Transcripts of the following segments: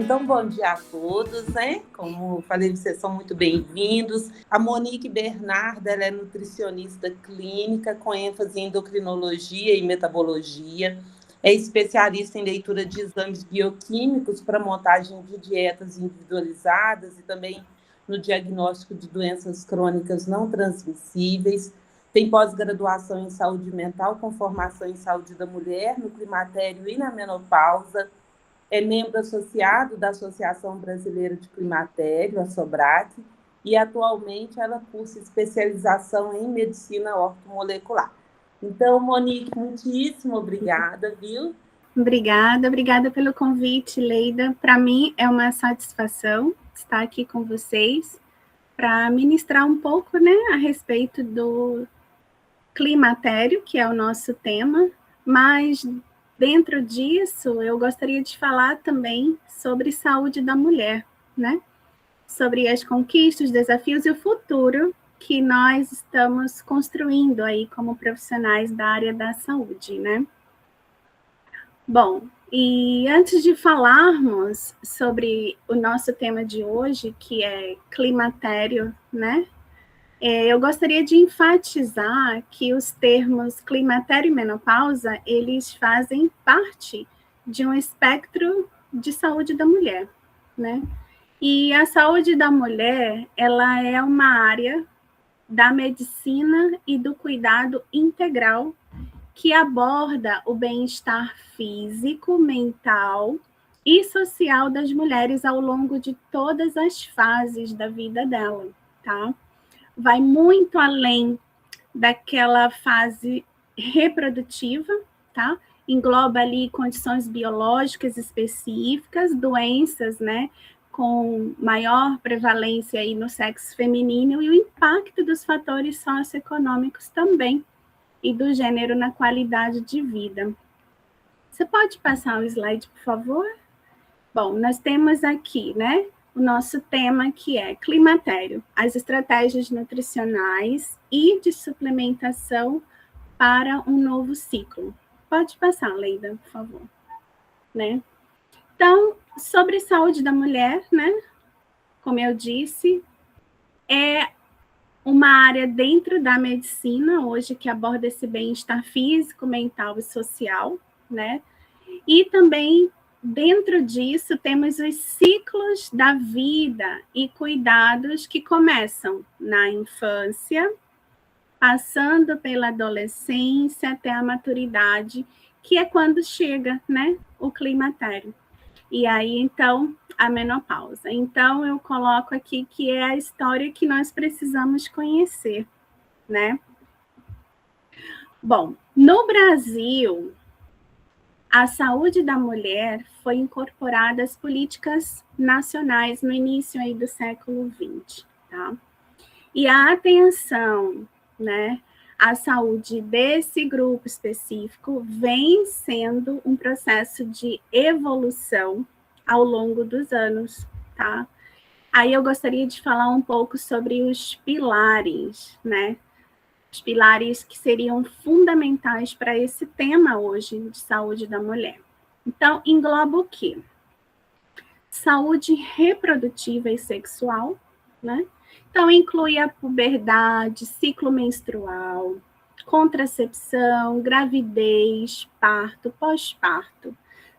Então, bom dia a todos, né? Como falei, vocês são muito bem-vindos. A Monique Bernarda, ela é nutricionista clínica com ênfase em endocrinologia e metabologia. É especialista em leitura de exames bioquímicos para montagem de dietas individualizadas e também no diagnóstico de doenças crônicas não transmissíveis. Tem pós-graduação em saúde mental com formação em saúde da mulher, no climatério e na menopausa. É membro associado da Associação Brasileira de Climatério, a SOBRAC, e atualmente ela cursa especialização em medicina ortomolecular. Então, Monique, muitíssimo obrigada, viu? Obrigada pelo convite, Leida. Para mim é uma satisfação estar aqui com vocês para ministrar um pouco, né, a respeito do climatério, que é o nosso tema, mas dentro disso eu gostaria de falar também sobre saúde da mulher, né? Sobre as conquistas, os desafios e o futuro que nós estamos construindo aí como profissionais da área da saúde, né? Bom, e antes de falarmos sobre o nosso tema de hoje, que é climatério, né? Eu gostaria de enfatizar que os termos climatério e menopausa, eles fazem parte de um espectro de saúde da mulher, né? E a saúde da mulher, ela é uma área da medicina e do cuidado integral que aborda o bem-estar físico, mental e social das mulheres ao longo de todas as fases da vida dela, tá? Vai muito além daquela fase reprodutiva, tá? Engloba ali condições biológicas específicas, doenças, né, com maior prevalência aí no sexo feminino e o impacto dos fatores socioeconômicos também e do gênero na qualidade de vida. Você pode passar o slide, por favor? Bom, nós temos aqui, né, o nosso tema que é climatério, as estratégias nutricionais e de suplementação para um novo ciclo. Pode passar, Leida, por favor. Né? Então, sobre saúde da mulher, né, como eu disse, é uma área dentro da medicina hoje que aborda esse bem-estar físico, mental e social, né? E também dentro disso temos os ciclos da vida e cuidados que começam na infância, passando pela adolescência até a maturidade, que é quando chega, né, o climatério. E aí, então, a menopausa. Então, eu coloco aqui que é a história que nós precisamos conhecer, né? Bom, no Brasil, a saúde da mulher foi incorporada às políticas nacionais no início aí do século XX, tá? E a atenção, né, à saúde desse grupo específico vem sendo um processo de evolução ao longo dos anos, tá? Aí eu gostaria de falar um pouco sobre os pilares, né? Os pilares que seriam fundamentais para esse tema hoje de saúde da mulher. Então, engloba o quê? Saúde reprodutiva e sexual, né? Então, inclui a puberdade, ciclo menstrual, contracepção, gravidez, parto, pós-parto.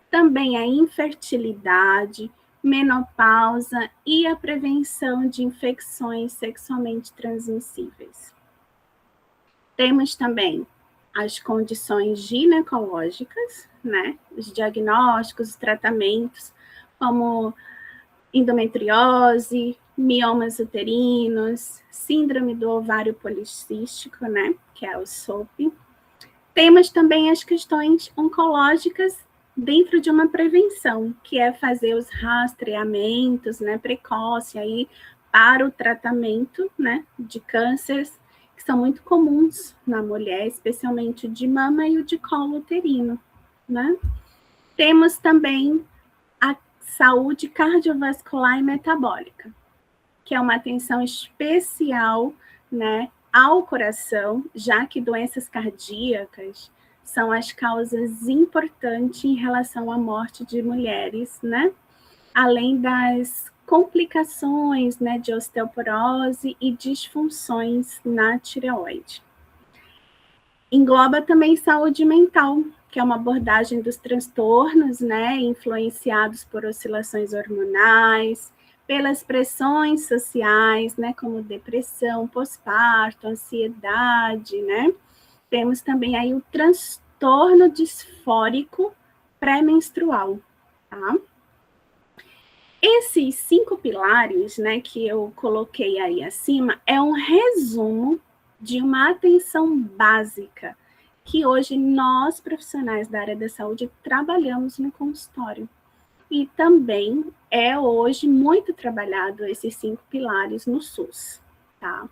Também a infertilidade, menopausa e a prevenção de infecções sexualmente transmissíveis. Temos também as condições ginecológicas, né? Os diagnósticos, os tratamentos, como endometriose, miomas uterinos, síndrome do ovário policístico, né? Que é o SOP. Temos também as questões oncológicas dentro de uma prevenção, que é fazer os rastreamentos, né, precoce aí para o tratamento, né, de cânceres que são muito comuns na mulher, especialmente o de mama e o de colo uterino, né? Temos também a saúde cardiovascular e metabólica, que é uma atenção especial, né, ao coração, já que doenças cardíacas são as causas importantes em relação à morte de mulheres, né? além das complicações, né, de osteoporose e disfunções na tireoide. Engloba também saúde mental, que é uma abordagem dos transtornos, né, influenciados por oscilações hormonais, pelas pressões sociais, né, como depressão, pós-parto, ansiedade, né? Temos também aí o transtorno disfórico pré-menstrual, tá? Esses 5 pilares, né, que eu coloquei aí acima, é um resumo de uma atenção básica que hoje nós, profissionais da área da saúde, trabalhamos no consultório. E também é hoje muito trabalhado esses 5 pilares no SUS, tá?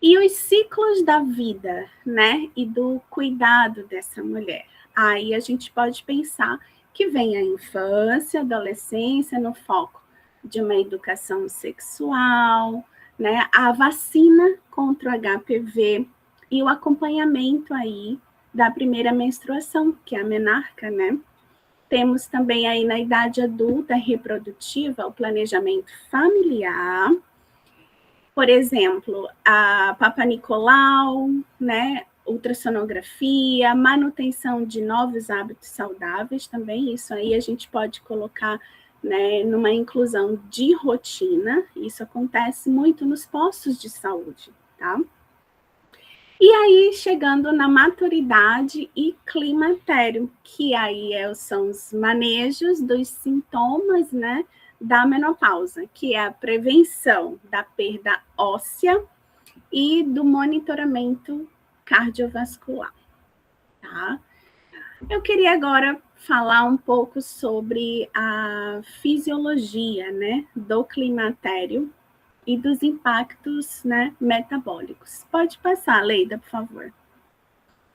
E os ciclos da vida, né, e do cuidado dessa mulher. Aí a gente pode pensar que vem a infância, adolescência, no foco de uma educação sexual, né, a vacina contra o HPV e o acompanhamento aí da primeira menstruação, que é a menarca, né? Temos também aí na idade adulta reprodutiva o planejamento familiar, por exemplo, a Papa Nicolau, né, ultrassonografia, manutenção de novos hábitos saudáveis também, isso aí a gente pode colocar, né, numa inclusão de rotina, isso acontece muito nos postos de saúde, tá? E aí, chegando na maturidade e climatério, que aí são os manejos dos sintomas, né, da menopausa, que é a prevenção da perda óssea e do monitoramento cardiovascular, tá? Eu queria agora falar um pouco sobre a fisiologia, né, do climatério e dos impactos, né, metabólicos. Pode passar, Leida, por favor.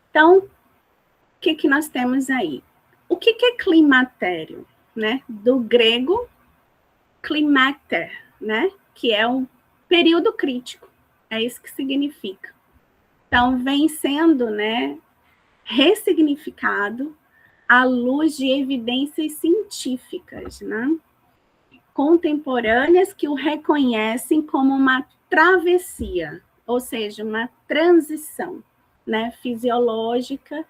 Então, o que nós temos aí? O que é climatério? Né? Do grego, klimakter, né? Que é um período crítico. É isso que significa. Então, vem sendo, né, ressignificado à luz de evidências científicas, né, contemporâneas que o reconhecem como uma travessia, ou seja, uma transição, né, fisiológica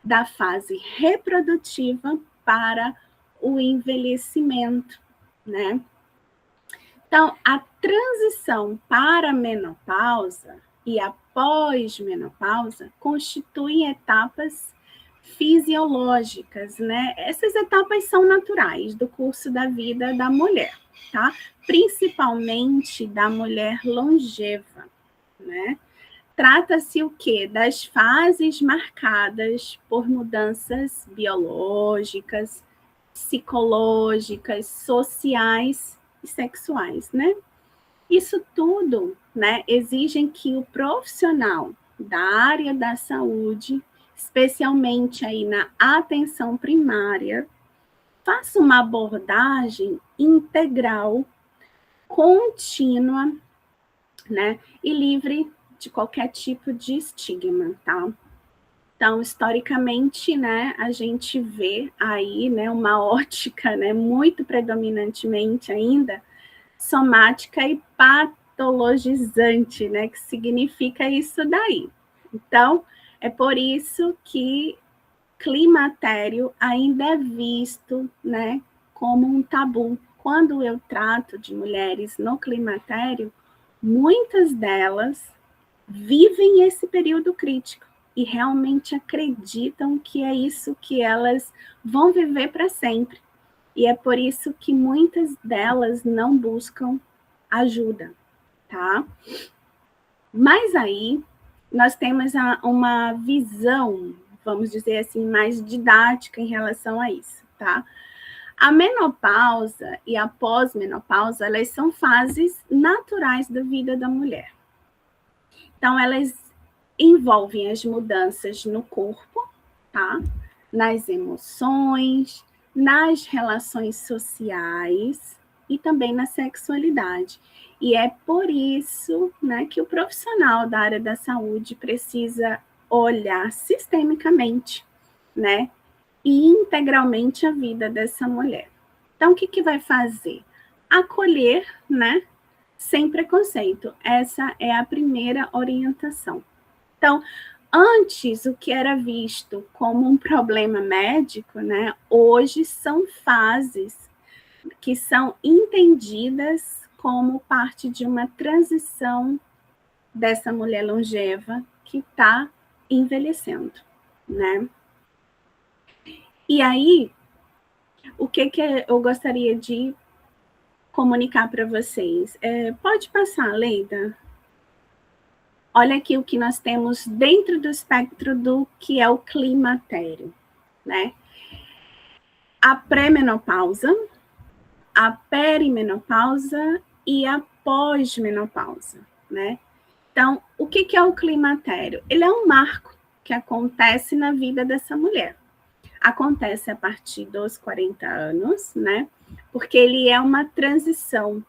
da fase reprodutiva para o envelhecimento, né? Então, a transição para a menopausa e a pós-menopausa constituem etapas fisiológicas, né? Essas etapas são naturais do curso da vida da mulher, tá? Principalmente da mulher longeva, né? Trata-se o quê? Das fases marcadas por mudanças biológicas, psicológicas, sociais e sexuais, né? Isso tudo, né, exigem que o profissional da área da saúde, especialmente aí na atenção primária, faça uma abordagem integral, contínua, né, e livre de qualquer tipo de estigma, tá? Então, historicamente, né, a gente vê aí, né, uma ótica, né, muito predominantemente ainda somática e patologizante, né, que significa isso daí. Então, é por isso que climatério ainda é visto, né, como um tabu. Quando eu trato de mulheres no climatério, muitas delas vivem esse período crítico e realmente acreditam que é isso que elas vão viver para sempre. E é por isso que muitas delas não buscam ajuda, tá? Mas aí nós temos uma visão, vamos dizer assim, mais didática em relação a isso, tá? A menopausa e a pós-menopausa, elas são fases naturais da vida da mulher. Então, elas envolvem as mudanças no corpo, tá? Nas emoções, nas relações sociais e também na sexualidade. E é por isso, né, que o profissional da área da saúde precisa olhar sistemicamente, né, e integralmente a vida dessa mulher. Então, o que vai fazer? Acolher, né? Sem preconceito. Essa é a primeira orientação. Então, antes, o que era visto como um problema médico, né? Hoje são fases que são entendidas como parte de uma transição dessa mulher longeva que está envelhecendo, né? E aí, o que eu gostaria de comunicar para vocês? Pode passar, Leida? Olha aqui o que nós temos dentro do espectro do que é o climatério, né? A pré-menopausa, a perimenopausa e a pós-menopausa, né? Então, o que é o climatério? Ele é um marco que acontece na vida dessa mulher. Acontece a partir dos 40 anos, né? Porque ele é uma transição,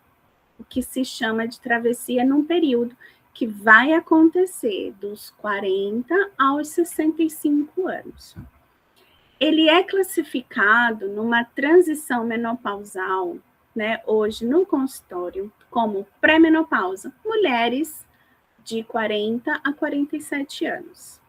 o que se chama de travessia num período que vai acontecer dos 40 aos 65 anos. Ele é classificado numa transição menopausal, né, hoje no consultório, como pré-menopausa, mulheres de 40 a 47 anos.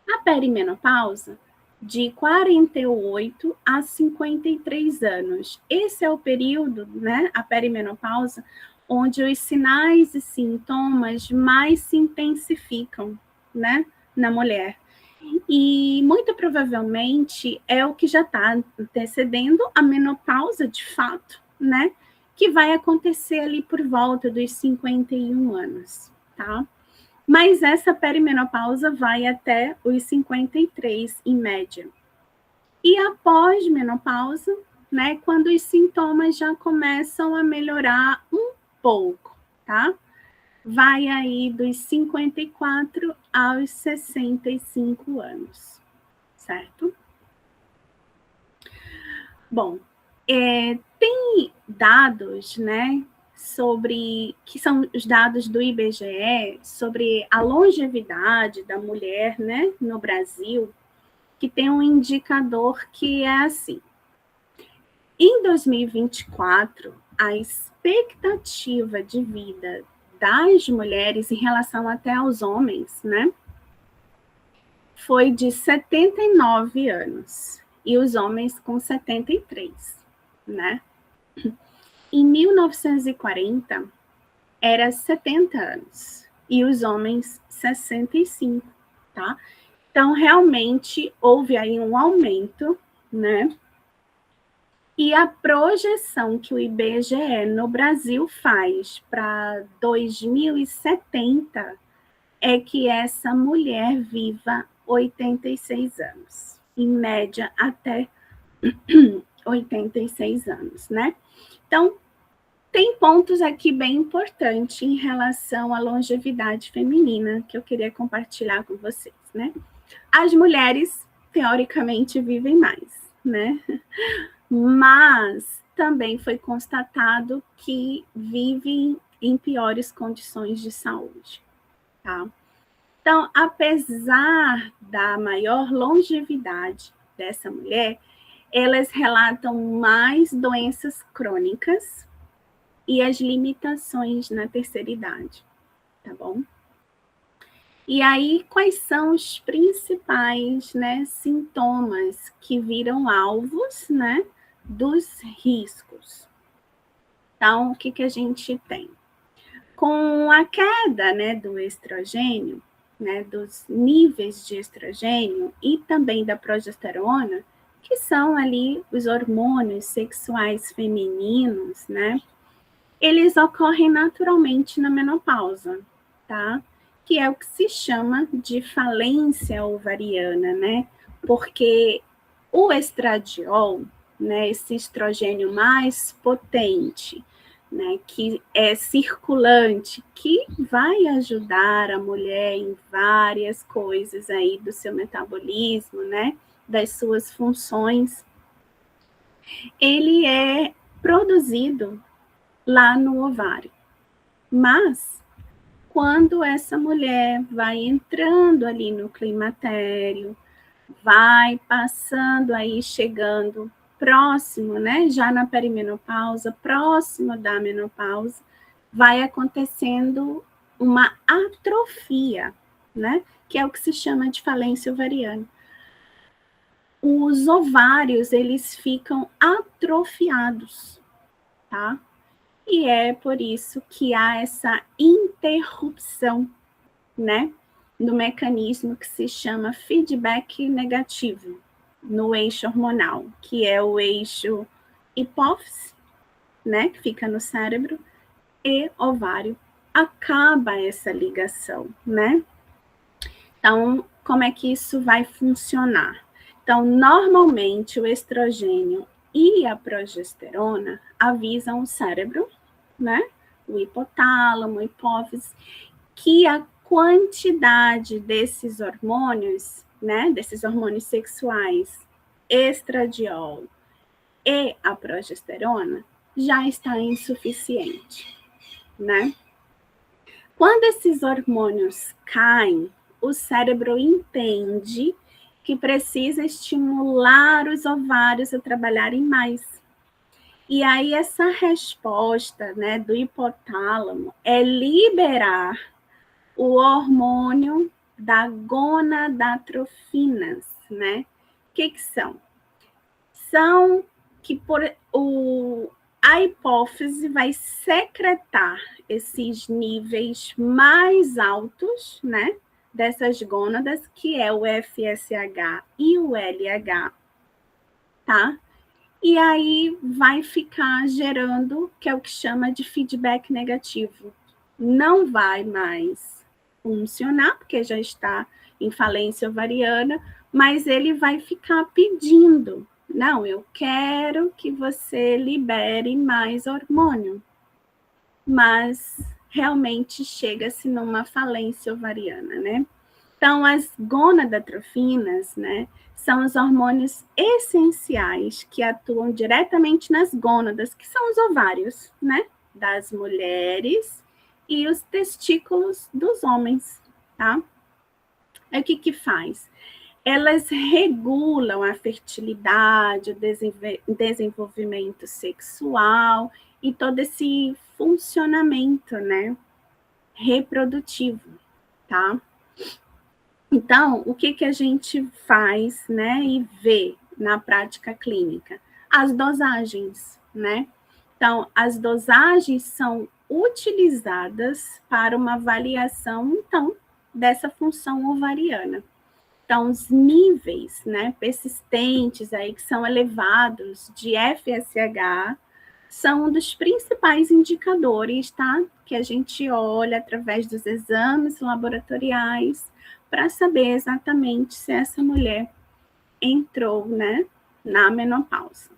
A perimenopausa, de 48 a 53 anos. Esse é o período, né, a perimenopausa, onde os sinais e sintomas mais se intensificam, né, na mulher. E muito provavelmente é o que já está antecedendo a menopausa de fato, né? Que vai acontecer ali por volta dos 51 anos, tá? Mas essa perimenopausa vai até os 53, em média. E a pós-menopausa, né? Quando os sintomas já começam a melhorar um pouco, tá? Vai aí dos 54 aos 65 anos, certo? Bom, tem dados, né, que são os dados do IBGE, sobre a longevidade da mulher, né, no Brasil, que tem um indicador que é assim. Em 2024, a expectativa de vida das mulheres em relação até aos homens, né, foi de 79 anos, e os homens com 73, né? Em 1940, era 70 anos, e os homens 65, tá? Então, realmente, houve aí um aumento, né? E a projeção que o IBGE no Brasil faz para 2070 é que essa mulher viva 86 anos, em média até 86 anos, né? Então, tem pontos aqui bem importantes em relação à longevidade feminina que eu queria compartilhar com vocês, né? As mulheres, teoricamente, vivem mais, né? Mas também foi constatado que vivem em piores condições de saúde, tá? Então, apesar da maior longevidade dessa mulher, elas relatam mais doenças crônicas e as limitações na terceira idade, tá bom? E aí, quais são os principais, né, sintomas que viram alvos, né, dos riscos? Então, o que a gente tem? Com a queda, né, do estrogênio, né, dos níveis de estrogênio e também da progesterona, que são ali os hormônios sexuais femininos, né, eles ocorrem naturalmente na menopausa, tá? Que é o que se chama de falência ovariana, né? Porque o estradiol, né, esse estrogênio mais potente, né, que é circulante, que vai ajudar a mulher em várias coisas aí do seu metabolismo, né, das suas funções, ele é produzido lá no ovário. Mas, quando essa mulher vai entrando ali no climatério, vai passando aí, chegando próximo, né, já na perimenopausa, próximo da menopausa, vai acontecendo uma atrofia, né, que é o que se chama de falência ovariana. Os ovários, eles ficam atrofiados, tá? E é por isso que há essa interrupção, né, no mecanismo que se chama feedback negativo, no eixo hormonal, que é o eixo hipófise, né, que fica no cérebro, e ovário. Acaba essa ligação, né? Então, como é que isso vai funcionar? Então, normalmente, o estrogênio e a progesterona avisam o cérebro, né? O hipotálamo, a hipófise, que a quantidade desses hormônios, né? Desses hormônios sexuais, estradiol e a progesterona, já está insuficiente, né? Quando esses hormônios caem, o cérebro entende que precisa estimular os ovários a trabalharem mais. E aí essa resposta, né, do hipotálamo é liberar o hormônio da gonadatrofinas, né? O que são? São que a hipófise vai secretar esses níveis mais altos, né, dessas gônadas, que é o FSH e o LH, tá? E aí vai ficar gerando, que é o que chama de feedback negativo. Não vai mais funcionar, porque já está em falência ovariana, mas ele vai ficar pedindo. Não, eu quero que você libere mais hormônio. Mas realmente chega-se numa falência ovariana, né? Então, as gonadatrofinas, né, são os hormônios essenciais que atuam diretamente nas gônadas, que são os ovários, né, das mulheres e os testículos dos homens, tá? Aí o que faz? Elas regulam a fertilidade, o desenvolvimento sexual e todo esse funcionamento, né, reprodutivo, tá? Então, o que a gente faz, né, e vê na prática clínica? As dosagens, né? Então, as dosagens são utilizadas para uma avaliação, então, dessa função ovariana. Então, os níveis, né, persistentes aí que são elevados de FSH são um dos principais indicadores, tá? Que a gente olha através dos exames laboratoriais para saber exatamente se essa mulher entrou, né, na menopausa.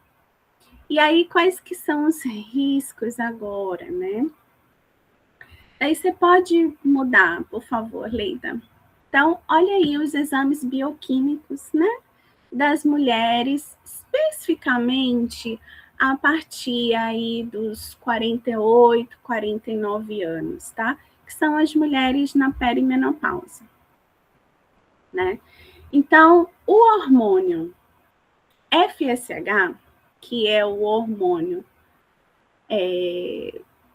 E aí, quais que são os riscos agora, né? Aí você pode mudar, por favor, Leida. Então, olha aí os exames bioquímicos, né, das mulheres, especificamente a partir aí dos 48, 49 anos, tá? Que são as mulheres na perimenopausa, né? Então, o hormônio FSH, que é o hormônio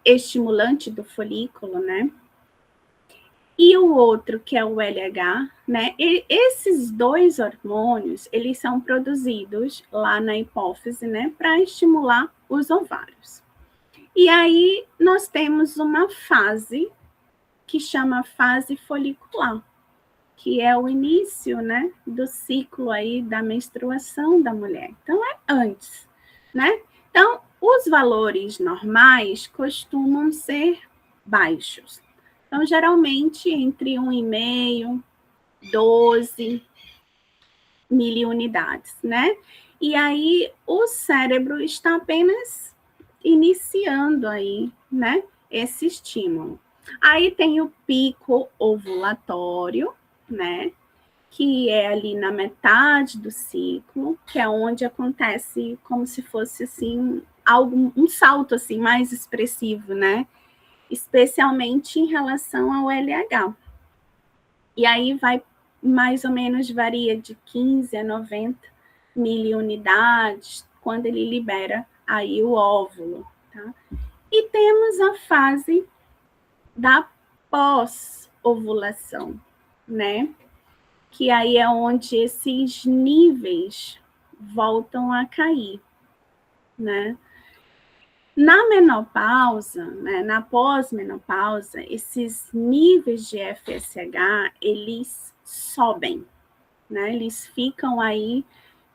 estimulante do folículo, né? E o outro, que é o LH, né? E esses dois hormônios, eles são produzidos lá na hipófise, né? Para estimular os ovários. E aí, nós temos uma fase que chama fase folicular, que é o início, né? Do ciclo aí da menstruação da mulher. Então, é antes, né? Então, os valores normais costumam ser baixos. Então, geralmente, entre 1,5 e 12 miliunidades, né? E aí, o cérebro está apenas iniciando aí, né? Esse estímulo. Aí tem o pico ovulatório, né? Que é ali na metade do ciclo, que é onde acontece como se fosse, assim, um salto, assim, mais expressivo, né? Especialmente em relação ao LH. E aí vai, mais ou menos, varia de 15 a 90 miliunidades, quando ele libera aí o óvulo, tá? E temos a fase da pós-ovulação, né? Que aí é onde esses níveis voltam a cair, né? Na menopausa, né, na pós-menopausa, esses níveis de FSH, eles sobem, né? Eles ficam aí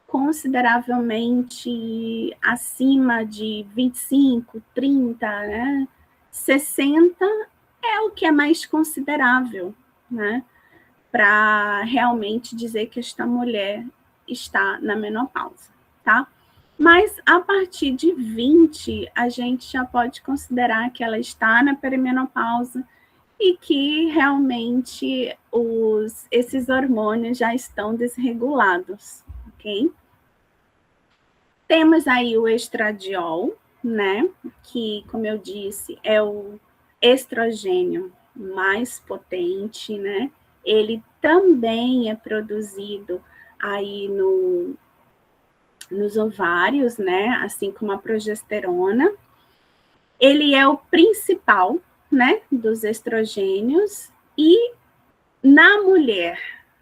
consideravelmente acima de 25, 30, né? 60 é o que é mais considerável, né? Para realmente dizer que esta mulher está na menopausa, tá? Mas a partir de 20, a gente já pode considerar que ela está na perimenopausa e que realmente esses hormônios já estão desregulados, ok? Temos aí o estradiol, né? Que, como eu disse, é o estrogênio mais potente, né? Ele também é produzido aí nos ovários, né? Assim como a progesterona. Ele é o principal, né? Dos estrogênios. E na mulher,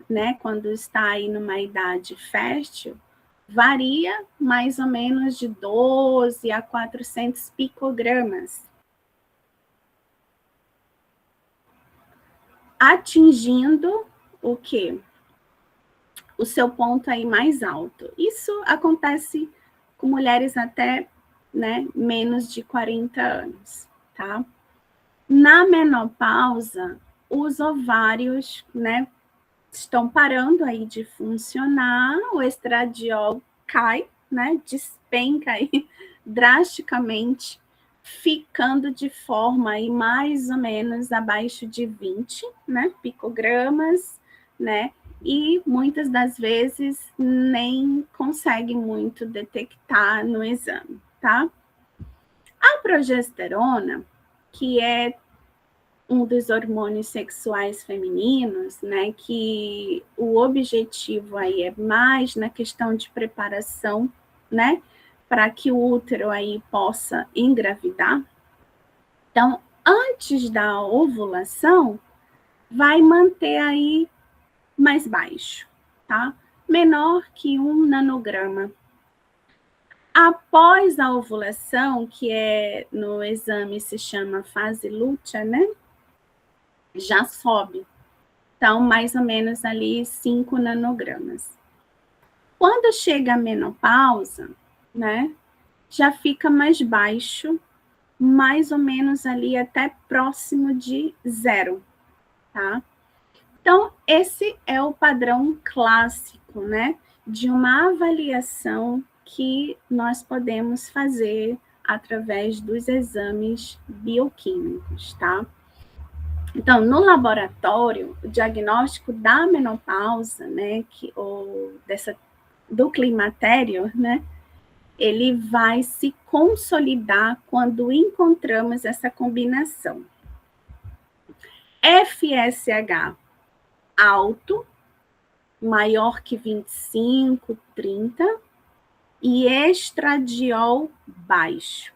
né? Quando está aí numa idade fértil, varia mais ou menos de 12 a 400 picogramas, atingindo o quê? O seu ponto aí mais alto. Isso acontece com mulheres até, né, menos de 40 anos, tá? Na menopausa, os ovários, né, estão parando aí de funcionar, o estradiol cai, né, despenca aí drasticamente, ficando de forma aí mais ou menos abaixo de 20, né, picogramas, né, e muitas das vezes nem consegue muito detectar no exame, tá? A progesterona, que é um dos hormônios sexuais femininos, né, que o objetivo aí é mais na questão de preparação, né, para que o útero aí possa engravidar. Então, antes da ovulação, vai manter aí mais baixo, tá? Menor que 1 nanograma. Após a ovulação, que é no exame se chama fase lútea, né? Já sobe. Então, mais ou menos ali 5 nanogramas. Quando chega a menopausa, né, já fica mais baixo, mais ou menos ali até próximo de 0, tá? Então, esse é o padrão clássico, né, de uma avaliação que nós podemos fazer através dos exames bioquímicos, tá? Então, no laboratório, o diagnóstico da menopausa, né, do climatério, né, ele vai se consolidar quando encontramos essa combinação. FSH alto, maior que 25, 30, e estradiol baixo,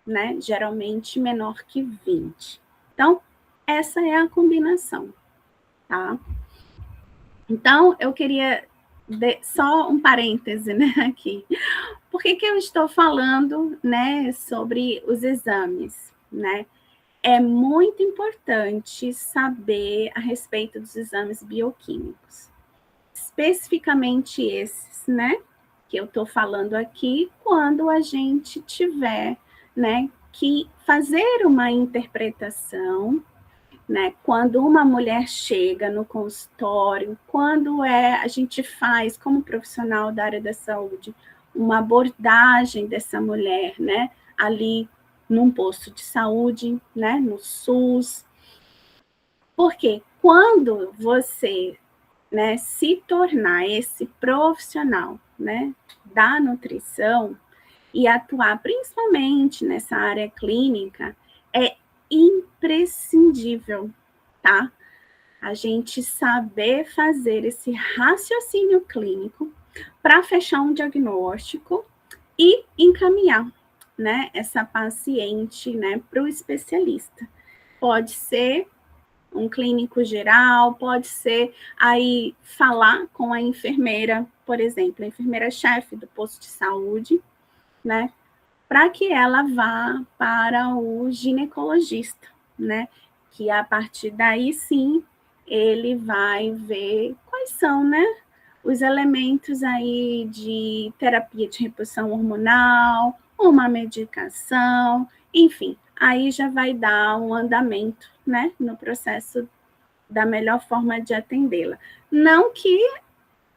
né, geralmente menor que 20. Então, essa é a combinação, tá? Então, eu queria só um parêntese, né, aqui. Por que eu estou falando, né, sobre os exames, né? É muito importante saber a respeito dos exames bioquímicos, especificamente esses, né, que eu estou falando aqui, quando a gente tiver, né, que fazer uma interpretação, né, quando uma mulher chega no consultório, quando a gente faz, como profissional da área da saúde, uma abordagem dessa mulher, né, ali num posto de saúde, né, no SUS. Porque quando você, né, se tornar esse profissional, né, da nutrição e atuar principalmente nessa área clínica, é imprescindível, tá? A gente saber fazer esse raciocínio clínico para fechar um diagnóstico e encaminhar, né, essa paciente, né, para o especialista. Pode ser um clínico geral, pode ser aí falar com a enfermeira, por exemplo, a enfermeira-chefe do posto de saúde, né, para que ela vá para o ginecologista, né, que a partir daí sim ele vai ver quais são, né, os elementos aí de terapia de reposição hormonal, uma medicação, enfim, aí já vai dar um andamento, né, no processo da melhor forma de atendê-la. Não que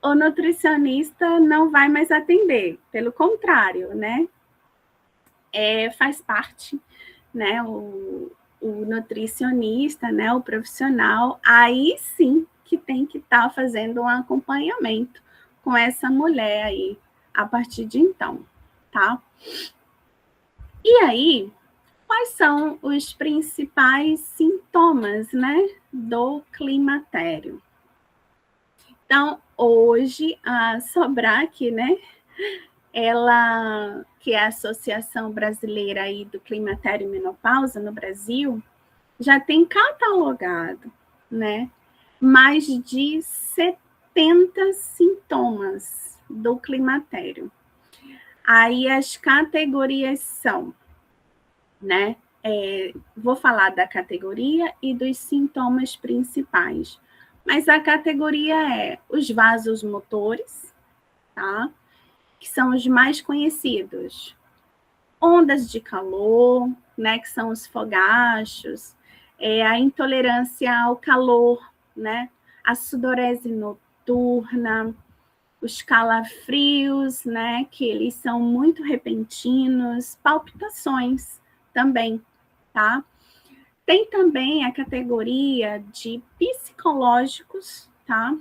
o nutricionista não vai mais atender, pelo contrário, né, faz parte, né, o nutricionista, né, o profissional, aí sim que tem que estar fazendo um acompanhamento com essa mulher aí, a partir de então, tá? E aí, quais são os principais sintomas, né, do climatério? Então, hoje, a Sobrac, né, ela, que é a Associação Brasileira aí do Climatério e Menopausa no Brasil, já tem catalogado, né, mais de 70 sintomas do climatério. Aí as categorias são, né, vou falar da categoria e dos sintomas principais, mas a categoria é os vasos motores, tá, que são os mais conhecidos. Ondas de calor, né, que são os fogachos, a intolerância ao calor, né, a sudorese noturna, os calafrios, né, que eles são muito repentinos, palpitações também, tá? Tem também a categoria de psicológicos, tá?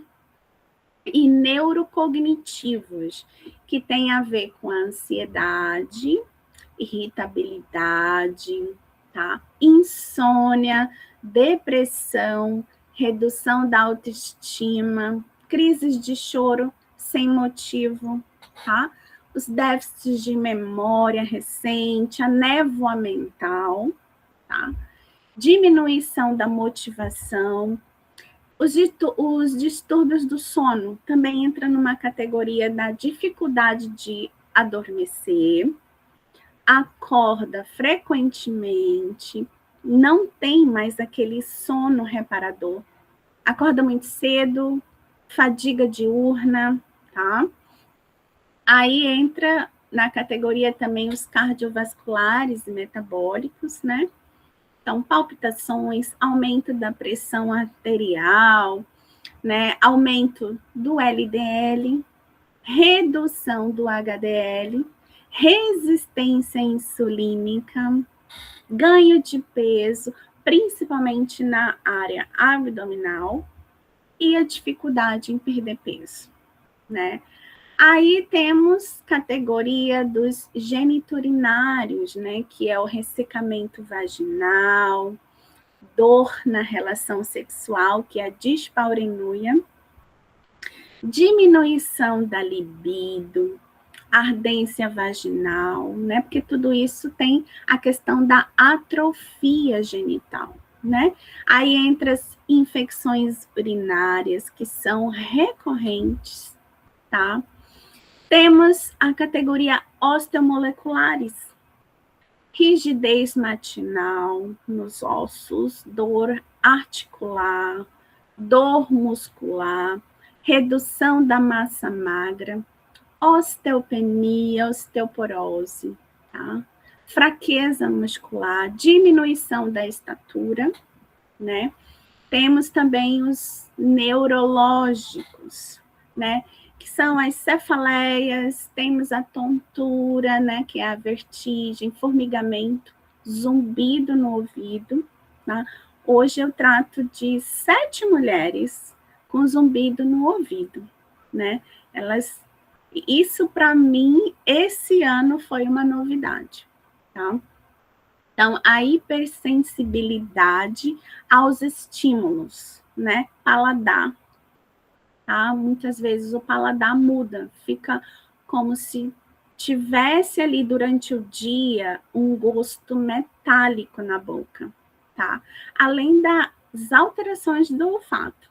E neurocognitivos, que tem a ver com a ansiedade, irritabilidade, tá? Insônia, depressão, redução da autoestima, crises de choro sem motivo, tá? Os déficits de memória recente, a névoa mental, tá? Diminuição da motivação. Os distúrbios do sono também entram numa categoria da dificuldade de adormecer, acorda frequentemente, não tem mais aquele sono reparador, acorda muito cedo, fadiga diurna, tá? Aí entra na categoria também os cardiovasculares e metabólicos, né? Então, palpitações, aumento da pressão arterial, né? Aumento do LDL, redução do HDL, resistência insulínica, ganho de peso, principalmente na área abdominal, e a dificuldade em perder peso, né? Aí temos categoria dos geniturinários, né, que é o ressecamento vaginal, dor na relação sexual, que é a dispareunia, diminuição da libido, ardência vaginal, né? Porque tudo isso tem a questão da atrofia genital, né? Aí entra as infecções urinárias, que são recorrentes, tá? Temos a categoria osteomoleculares, rigidez matinal nos ossos, dor articular, dor muscular, redução da massa magra, osteopenia, osteoporose, tá? Fraqueza muscular, diminuição da estatura, né? Temos também os neurológicos, né? Que são as cefaleias, temos a tontura, né? Que é a vertigem, formigamento, zumbido no ouvido, tá? Hoje eu trato de 7 mulheres com zumbido no ouvido, né? Isso para mim, esse ano foi uma novidade, tá? Então, a hipersensibilidade aos estímulos, né? Paladar, tá? Muitas vezes o paladar muda, fica como se tivesse ali durante o dia um gosto metálico na boca, tá? Além das alterações do olfato.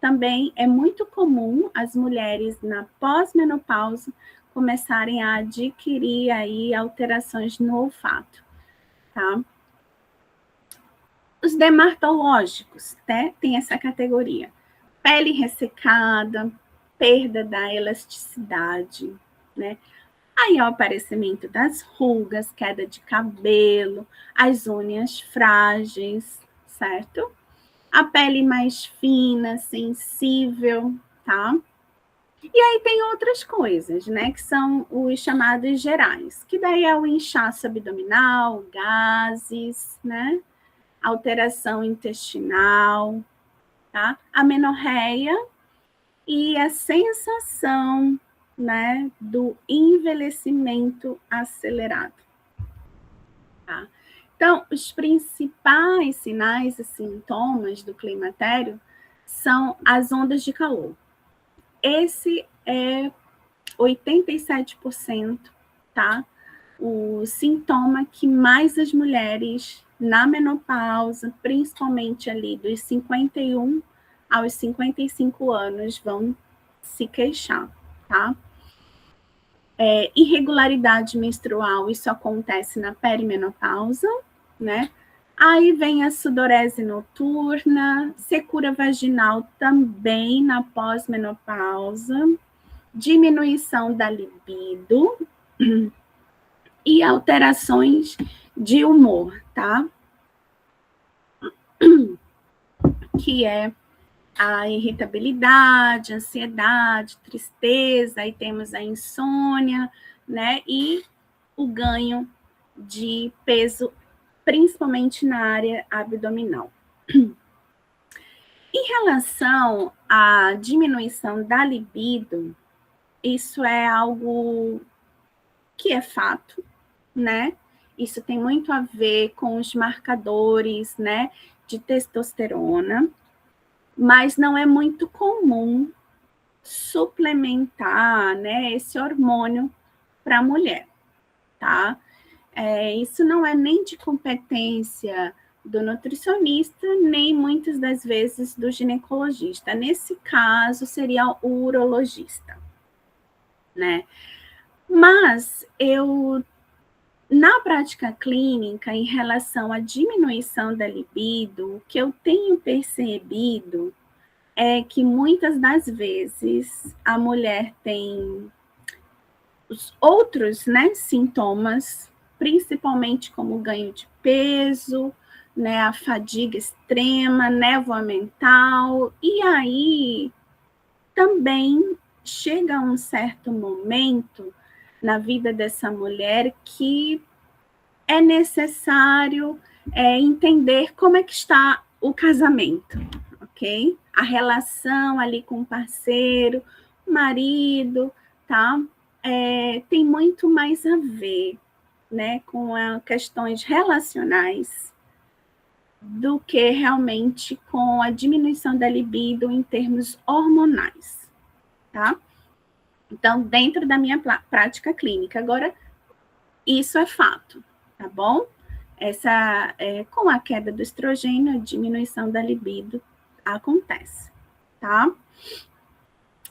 Também é muito comum as mulheres na pós-menopausa começarem a adquirir aí alterações no olfato, tá? Os dermatológicos, né, tem essa categoria. Pele ressecada, perda da elasticidade, né? Aí, o aparecimento das rugas, queda de cabelo, as unhas frágeis, certo? A pele mais fina, sensível, tá? E aí tem outras coisas, né? Que são os chamados gerais, que daí é o inchaço abdominal, gases, né? Alteração intestinal, tá? A menorreia e a sensação, né, do envelhecimento acelerado. Tá? Então, os principais sinais e sintomas do climatério são as ondas de calor. Esse é 87%, tá? O sintoma que mais as mulheres na menopausa, principalmente ali dos 51 aos 55 anos, vão se queixar, tá? Irregularidade menstrual, isso acontece na perimenopausa, né? Aí vem a sudorese noturna, secura vaginal também na pós-menopausa, diminuição da libido e alterações de humor, tá? Que é a irritabilidade, ansiedade, tristeza, aí temos a insônia, né? E o ganho de peso, principalmente na área abdominal. Em relação à diminuição da libido, isso é algo que é fato, né? Isso tem muito a ver com os marcadores, né, de testosterona, mas não é muito comum suplementar, né, esse hormônio para a mulher, tá? Isso não é nem de competência do nutricionista, nem muitas das vezes do ginecologista. Nesse caso, seria o urologista, né? Mas na prática clínica, em relação à diminuição da libido, o que eu tenho percebido é que muitas das vezes a mulher tem os outros, né, sintomas, principalmente como o ganho de peso, né, a fadiga extrema, névoa mental, e aí também chega um certo momento na vida dessa mulher que é necessário entender como é que está o casamento, ok? A relação ali com o parceiro, marido, tá? Tem muito mais a ver, né, com questões relacionais do que realmente com a diminuição da libido em termos hormonais, tá? Então, dentro da minha prática clínica. Agora, isso é fato, tá bom? Com a queda do estrogênio, a diminuição da libido acontece, tá?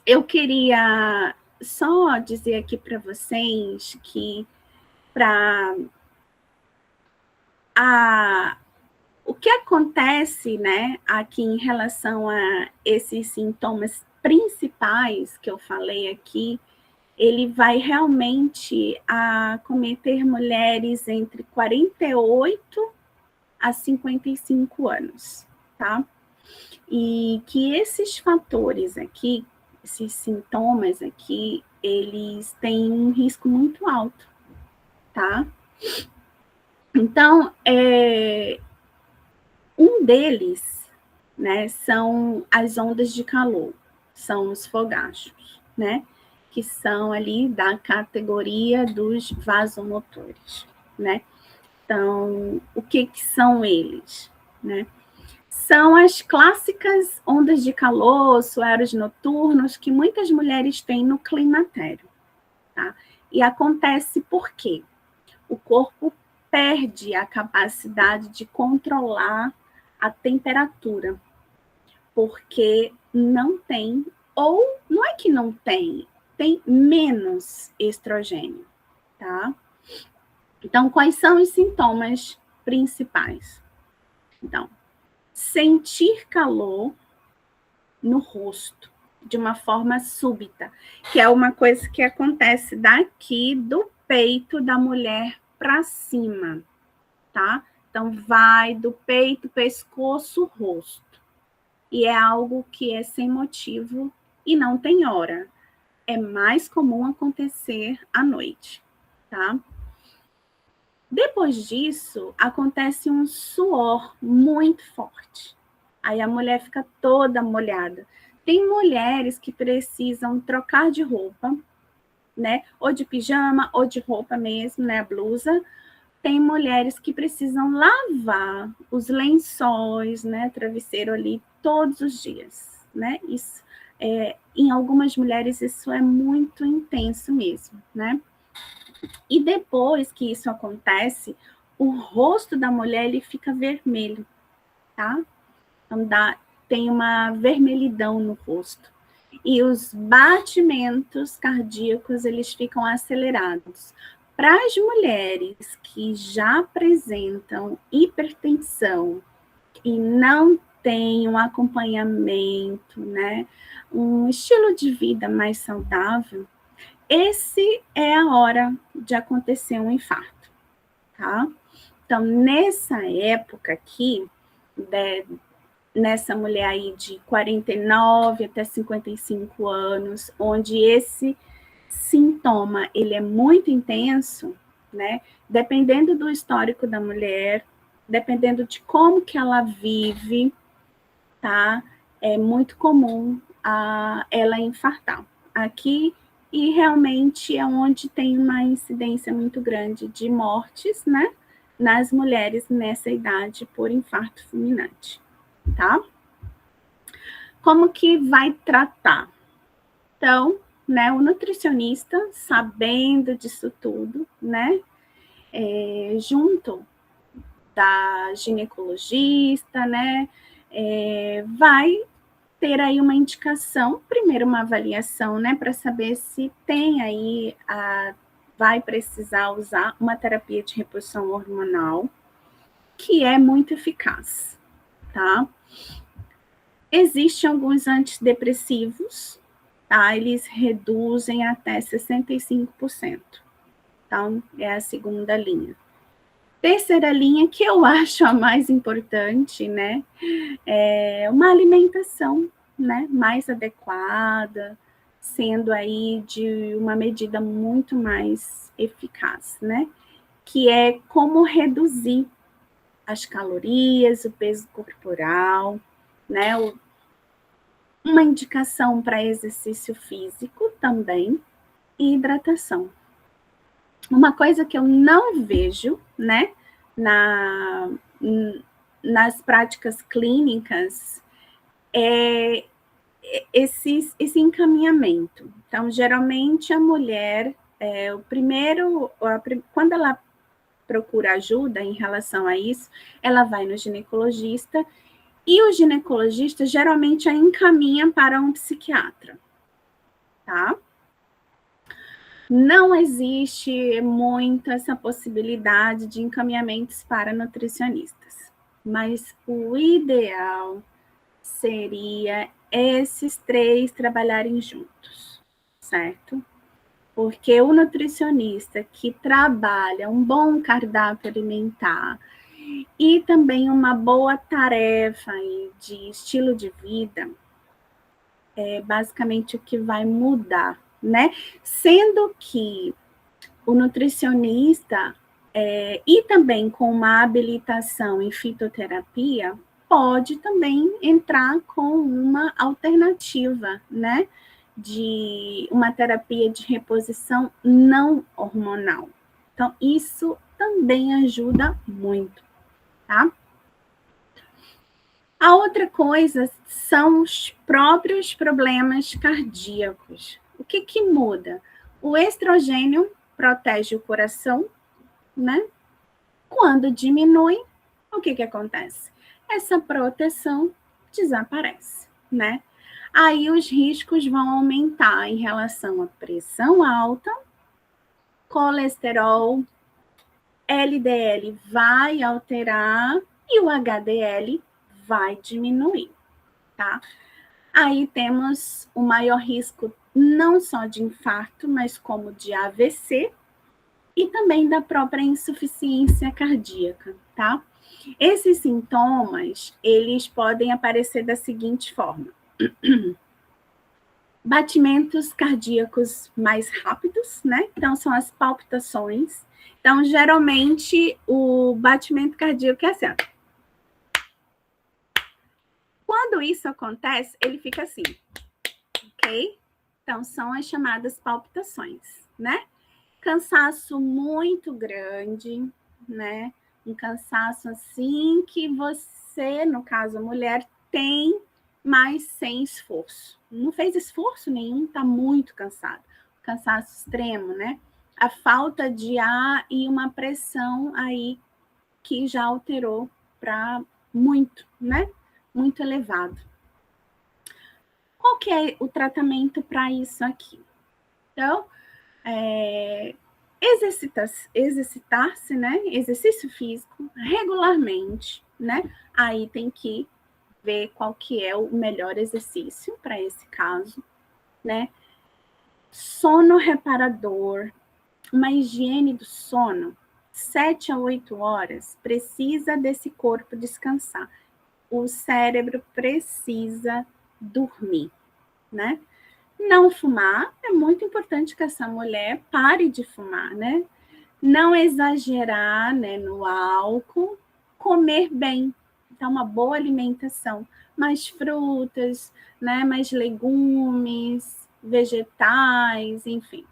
Eu queria só dizer aqui para vocês que o que acontece, né, aqui em relação a esses sintomas principais que eu falei aqui, ele vai realmente acometer mulheres entre 48 a 55 anos, tá? E que esses fatores aqui, esses sintomas aqui, eles têm um risco muito alto, tá? Então, um deles, né, são as ondas de calor, são os fogachos, né? Que são ali da categoria dos vasomotores, né? Então, o que são eles, né? São as clássicas ondas de calor, sueros noturnos que muitas mulheres têm no climatério, tá? E acontece por quê? O corpo perde a capacidade de controlar a temperatura, porque não tem, ou não é que não tem, tem menos estrogênio, tá? Então, quais são os sintomas principais? Então, sentir calor no rosto, de uma forma súbita, que é uma coisa que acontece daqui do peito da mulher para cima, tá? Então, vai do peito, pescoço, rosto. E é algo que é sem motivo e não tem hora. É mais comum acontecer à noite, tá? Depois disso, acontece um suor muito forte. Aí a mulher fica toda molhada. Tem mulheres que precisam trocar de roupa, né? Ou de pijama, ou de roupa mesmo, né? Blusa. Tem mulheres que precisam lavar os lençóis, né? Travesseiro ali todos os dias, né? Isso, em algumas mulheres isso é muito intenso mesmo, né? E depois que isso acontece, o rosto da mulher ele fica vermelho, tá? Então tem uma vermelhidão no rosto. E os batimentos cardíacos eles ficam acelerados. Para as mulheres que já apresentam hipertensão e não têm um acompanhamento, né, um estilo de vida mais saudável, esse é a hora de acontecer um infarto, tá? Então, nessa época aqui, nessa mulher aí de 49 até 55 anos, onde esse sintoma ele é muito intenso, né? Dependendo do histórico da mulher, dependendo de como que ela vive, tá? É muito comum ela infartar. Aqui, e realmente é onde tem uma incidência muito grande de mortes, né? Nas mulheres nessa idade por infarto fulminante, tá? Como que vai tratar? Então, né, o nutricionista, sabendo disso tudo, né, junto da ginecologista, né, vai ter aí uma indicação, primeiro uma avaliação, né, para saber se tem aí, vai precisar usar uma terapia de reposição hormonal, que é muito eficaz, tá? Existem alguns antidepressivos, tá? Eles reduzem até 65%. Então, é a segunda linha. Terceira linha, que eu acho a mais importante, né? É uma alimentação, né? Mais adequada, sendo aí de uma medida muito mais eficaz, né? Que é como reduzir as calorias, o peso corporal, né? Uma indicação para exercício físico também e hidratação. Uma coisa que eu não vejo, né, nas práticas clínicas é esse encaminhamento. Então, geralmente a mulher, quando ela procura ajuda em relação a isso, ela vai no ginecologista e o ginecologista geralmente a encaminha para um psiquiatra, tá? Não existe muito essa possibilidade de encaminhamentos para nutricionistas, mas o ideal seria esses três trabalharem juntos, certo? Porque o nutricionista que trabalha um bom cardápio alimentar e também uma boa tarefa de estilo de vida, é basicamente o que vai mudar, né? Sendo que o nutricionista, e também com uma habilitação em fitoterapia, pode também entrar com uma alternativa, né? De uma terapia de reposição não hormonal. Então, isso também ajuda muito, tá? A outra coisa são os próprios problemas cardíacos. O que muda? O estrogênio protege o coração, né? Quando diminui, o que acontece? Essa proteção desaparece, né? Aí os riscos vão aumentar em relação à pressão alta, colesterol, LDL vai alterar e o HDL vai diminuir, tá? Aí temos o maior risco não só de infarto, mas como de AVC e também da própria insuficiência cardíaca, tá? Esses sintomas, eles podem aparecer da seguinte forma: batimentos cardíacos mais rápidos, né? Então, são as palpitações. Então, geralmente, o batimento cardíaco é assim, ó. Quando isso acontece, ele fica assim, ok? Então, são as chamadas palpitações, né? Cansaço muito grande, né? Um cansaço assim que você, no caso a mulher, tem, mas sem esforço. Não fez esforço nenhum, está muito cansado. Cansaço extremo, né? A falta de ar e uma pressão aí que já alterou para muito, né? Muito elevado. Qual que é o tratamento para isso aqui? Então, exercitar-se, né? Exercício físico regularmente, né? Aí tem que ver qual que é o melhor exercício para esse caso, né? Sono reparador, uma higiene do sono, 7 a 8 horas, precisa desse corpo descansar. O cérebro precisa dormir, né? Não fumar, é muito importante que essa mulher pare de fumar, né? Não exagerar, né, no álcool, comer bem, então uma boa alimentação, mais frutas, né, mais legumes, vegetais, enfim,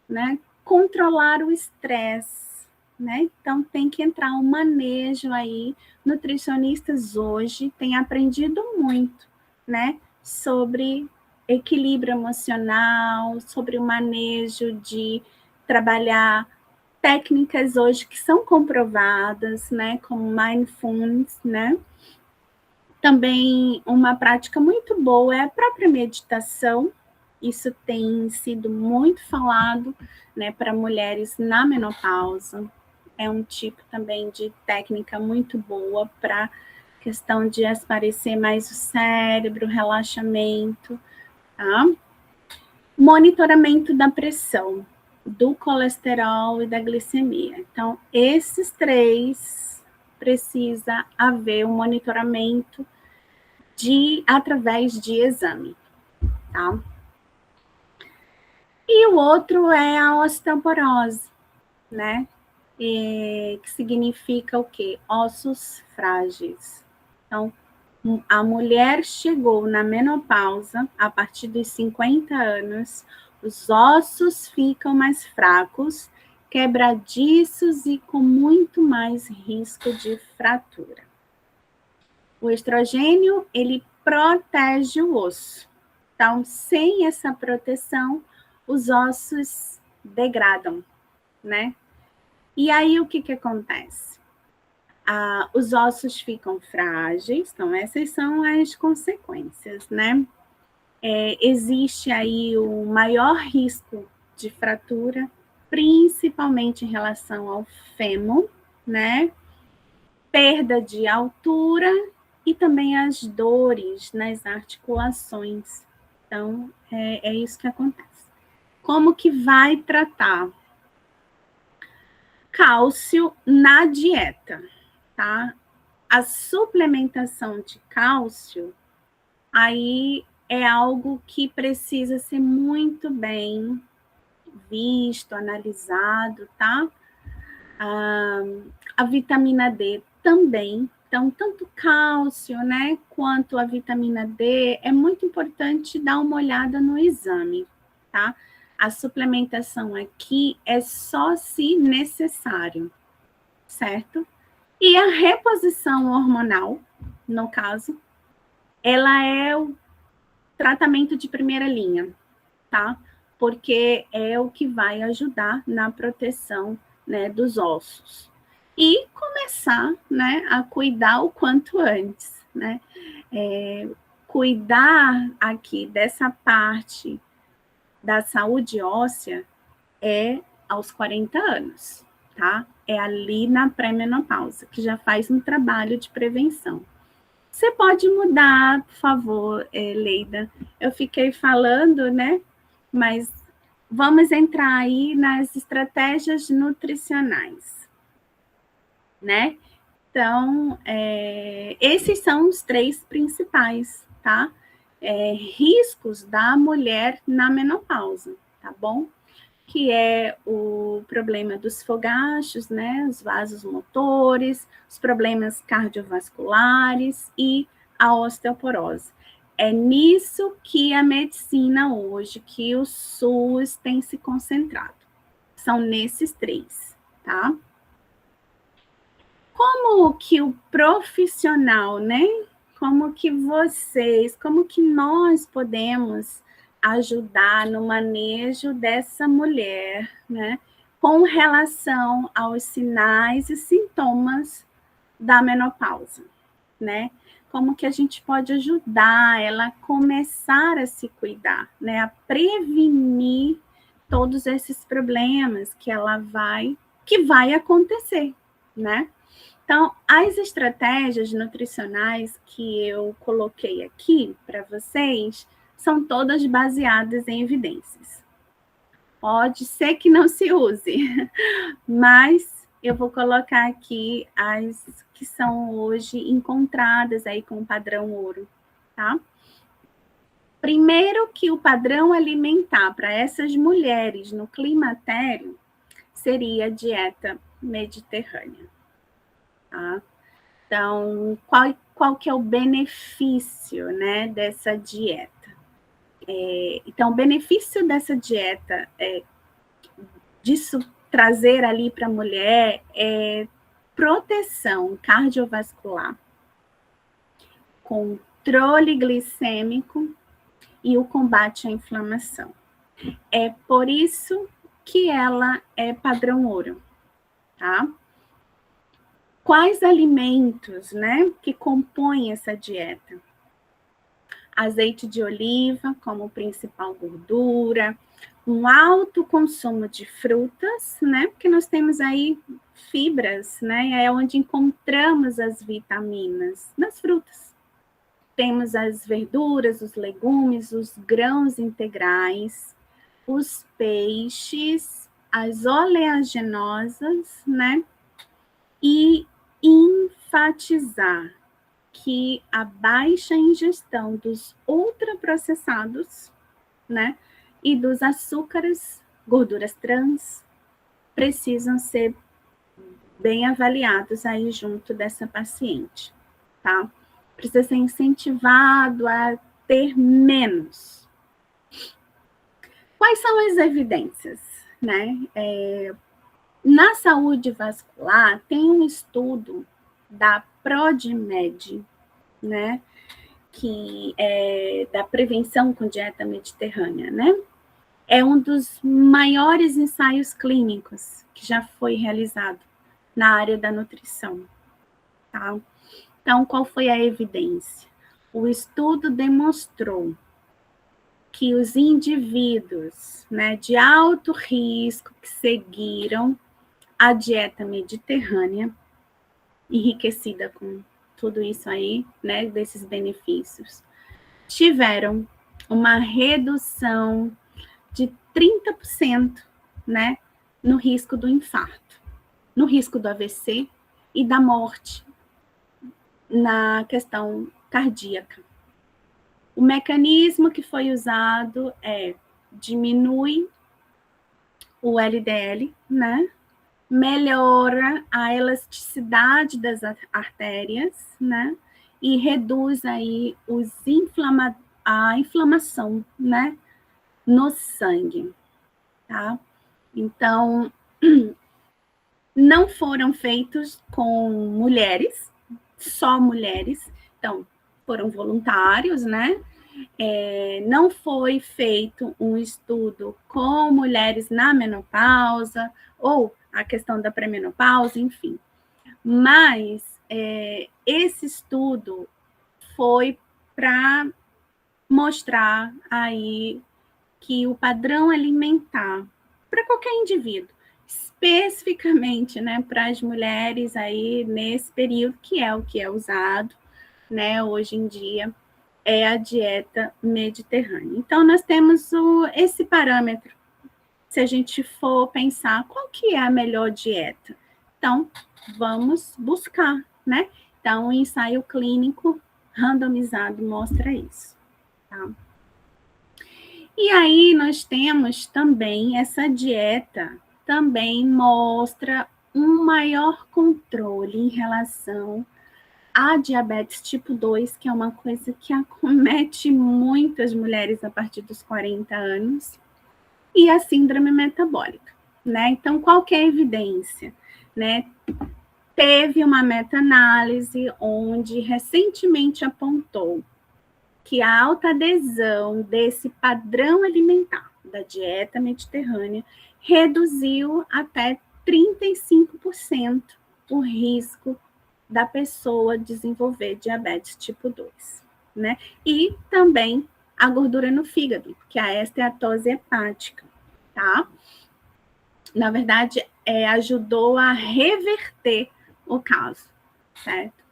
né? Controlar o estresse, né? Então tem que entrar um manejo aí. Nutricionistas hoje têm aprendido muito, né, sobre equilíbrio emocional, sobre o manejo de trabalhar técnicas hoje que são comprovadas, né, como mindfulness, né? Também uma prática muito boa é a própria meditação. Isso tem sido muito falado, né, para mulheres na menopausa. É um tipo também de técnica muito boa para questão de esparecer mais o cérebro, relaxamento, tá? Monitoramento da pressão, do colesterol e da glicemia. Então, esses três precisa haver um monitoramento através de exame, tá? E o outro é a osteoporose, né? Que significa o quê? Ossos frágeis. Então, a mulher chegou na menopausa, a partir dos 50 anos, os ossos ficam mais fracos, quebradiços e com muito mais risco de fratura. O estrogênio, ele protege o osso. Então, sem essa proteção, os ossos degradam, né? E aí, o que acontece? Os ossos ficam frágeis, então essas são as consequências, né? Existe aí o maior risco de fratura, principalmente em relação ao fêmur, né? Perda de altura e também as dores nas articulações. Então, é isso que acontece. Como que vai tratar? Cálcio na dieta, tá? A suplementação de cálcio, aí é algo que precisa ser muito bem visto, analisado, tá? A vitamina D também. Então, tanto cálcio, né, quanto a vitamina D, é muito importante dar uma olhada no exame, tá? A suplementação aqui é só se necessário, certo? E a reposição hormonal, no caso, ela é o tratamento de primeira linha, tá? porque é o que vai ajudar na proteção, né, dos ossos. E começar, né, a cuidar o quanto antes, né? Cuidar aqui dessa parte da saúde óssea é aos 40 anos, tá? É ali na pré-menopausa, que já faz um trabalho de prevenção. Você pode mudar, por favor, Leida? Eu fiquei falando, né? Mas vamos entrar aí nas estratégias nutricionais, né? Então, esses são os 3 principais, tá? Riscos da mulher na menopausa, tá bom? Que é o problema dos fogachos, né? Os vasos motores, os problemas cardiovasculares e a osteoporose. É nisso que a medicina hoje, que o SUS tem se concentrado. São nesses 3, tá? Como que o profissional, né? Como que vocês, como que nós podemos ajudar no manejo dessa mulher, né? Com relação aos sinais e sintomas da menopausa, né? Como que a gente pode ajudar ela a começar a se cuidar, né? A prevenir todos esses problemas que vai acontecer, né? Então, as estratégias nutricionais que eu coloquei aqui para vocês são todas baseadas em evidências. Pode ser que não se use, mas eu vou colocar aqui as que são hoje encontradas aí com o padrão ouro, tá? Primeiro que o padrão alimentar para essas mulheres no climatério seria a dieta mediterrânea, tá? Então, qual que é o benefício, né, dessa dieta? Então, o benefício dessa dieta, disso trazer ali para a mulher, é proteção cardiovascular, controle glicêmico e o combate à inflamação. É por isso que ela é padrão ouro, tá? Quais alimentos, né, que compõem essa dieta? Azeite de oliva como principal gordura, um alto consumo de frutas, né, porque nós temos aí fibras, né, é onde encontramos as vitaminas, nas frutas. Temos as verduras, os legumes, os grãos integrais, os peixes, as oleaginosas, né, e enfatizar que a baixa ingestão dos ultraprocessados, né, e dos açúcares, gorduras trans, precisam ser bem avaliados aí junto dessa paciente, tá? Precisa ser incentivado a ter menos. Quais são as evidências, né? Na saúde vascular, tem um estudo da PRODMED, né, que é da prevenção com dieta mediterrânea, né? É um dos maiores ensaios clínicos que já foi realizado na área da nutrição, tá? Então, qual foi a evidência? O estudo demonstrou que os indivíduos, né, de alto risco que seguiram a dieta mediterrânea, enriquecida com tudo isso aí, né, desses benefícios, tiveram uma redução de 30%, né, no risco do infarto, no risco do AVC e da morte na questão cardíaca. O mecanismo que foi usado diminui o LDL, né, melhora a elasticidade das artérias, né? E reduz aí a inflamação, né? No sangue, tá? Então, não foram feitos com mulheres, só mulheres. Então, foram voluntários, né? Não foi feito um estudo com mulheres na menopausa, ou a questão da pré-menopausa, enfim. Mas esse estudo foi para mostrar aí que o padrão alimentar para qualquer indivíduo, especificamente, né, para as mulheres aí nesse período, que é o que é usado, né, hoje em dia, é a dieta mediterrânea. Então, nós temos esse parâmetro, se a gente for pensar qual que é a melhor dieta. Então, vamos buscar, né? Então, o ensaio clínico randomizado mostra isso, tá? E aí, nós temos também essa dieta, também mostra um maior controle em relação a diabetes tipo 2, que é uma coisa que acomete muitas mulheres a partir dos 40 anos, e a síndrome metabólica, né? Então, qual que é a evidência, né? Teve uma meta-análise onde recentemente apontou que a alta adesão desse padrão alimentar da dieta mediterrânea reduziu até 35% o risco da pessoa desenvolver diabetes tipo 2, né? E também a gordura no fígado, que a esteatose hepática, tá? Na verdade, ajudou a reverter o caso, certo?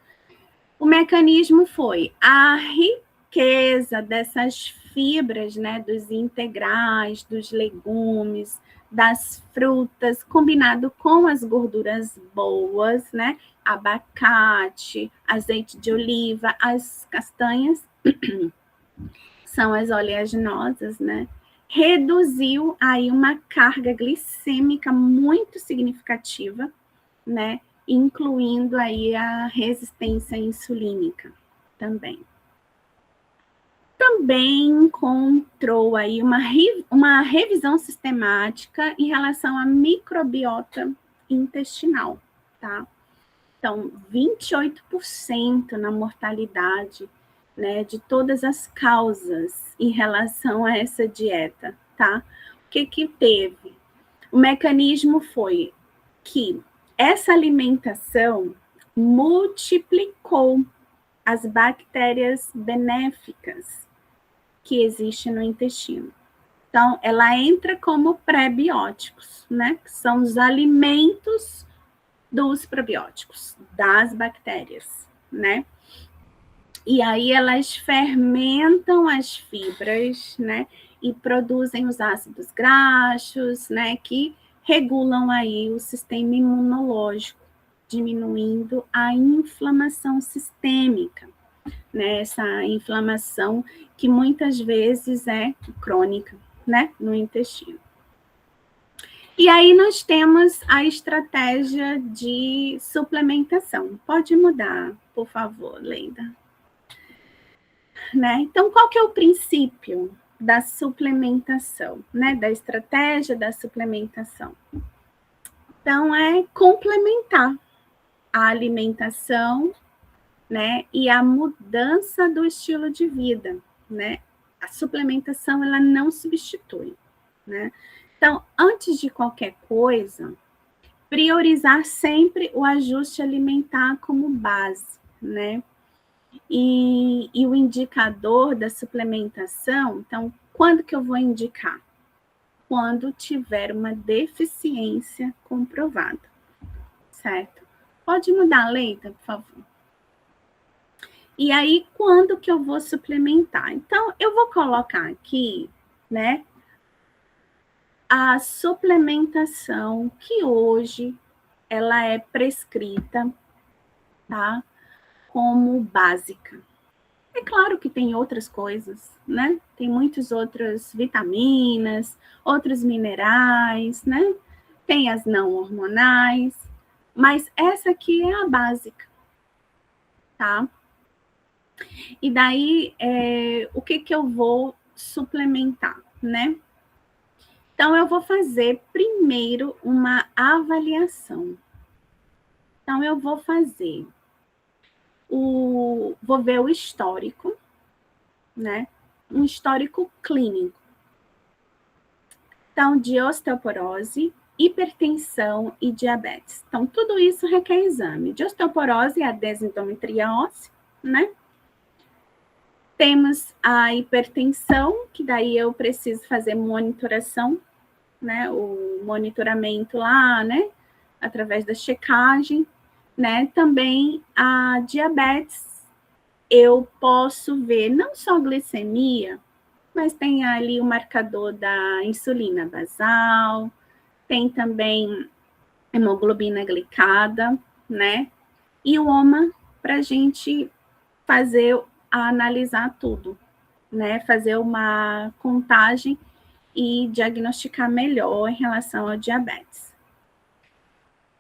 O mecanismo foi a riqueza dessas fibras, né, dos integrais, dos legumes, das frutas, combinado com as gorduras boas, né, abacate, azeite de oliva, as castanhas, são as oleaginosas, né, reduziu aí uma carga glicêmica muito significativa, né, incluindo aí a resistência insulínica também. Também encontrou aí uma revisão sistemática em relação à microbiota intestinal, tá? Então, 28% na mortalidade, né, de todas as causas em relação a essa dieta, tá? O que teve? O mecanismo foi que essa alimentação multiplicou as bactérias benéficas que existem no intestino. Então, ela entra como pré-bióticos, né? Que são os alimentos dos probióticos, das bactérias, né? E aí elas fermentam as fibras, né? E produzem os ácidos graxos, né? Que regulam aí o sistema imunológico, diminuindo a inflamação sistêmica, né? Essa inflamação que muitas vezes é crônica, né? No intestino. E aí nós temos a estratégia de suplementação. Pode mudar, por favor, Leida. Né? Então, qual que é o princípio da suplementação, né? Da estratégia da suplementação? Então, é complementar a alimentação, né? E a mudança do estilo de vida, né? A suplementação, ela não substitui, né? Então, antes de qualquer coisa, priorizar sempre o ajuste alimentar como base, né? E o indicador da suplementação, então, quando que eu vou indicar? Quando tiver uma deficiência comprovada, certo? Pode mudar, Leita, por favor. E aí, quando que eu vou suplementar? Então, eu vou colocar aqui, né, a suplementação que hoje ela é prescrita, tá? Como básica. É claro que tem outras coisas, né? Tem muitas outras vitaminas, outros minerais, né? Tem as não hormonais, mas essa aqui é a básica, tá? E daí, o que eu vou suplementar, né? Então, eu vou fazer primeiro uma avaliação. Então, eu vou vou ver o histórico, né? um histórico clínico. Então, de osteoporose, hipertensão e diabetes. Então, tudo isso requer exame. De osteoporose é a desendometria óssea, né? Temos a hipertensão, que daí eu preciso fazer monitoração, né? O monitoramento lá, né? Através da checagem, né? Também a diabetes, eu posso ver não só glicemia, mas tem ali o marcador da insulina basal, tem também hemoglobina glicada, né? E o HOMA para a gente fazer, analisar tudo, né? Fazer uma contagem e diagnosticar melhor em relação ao diabetes.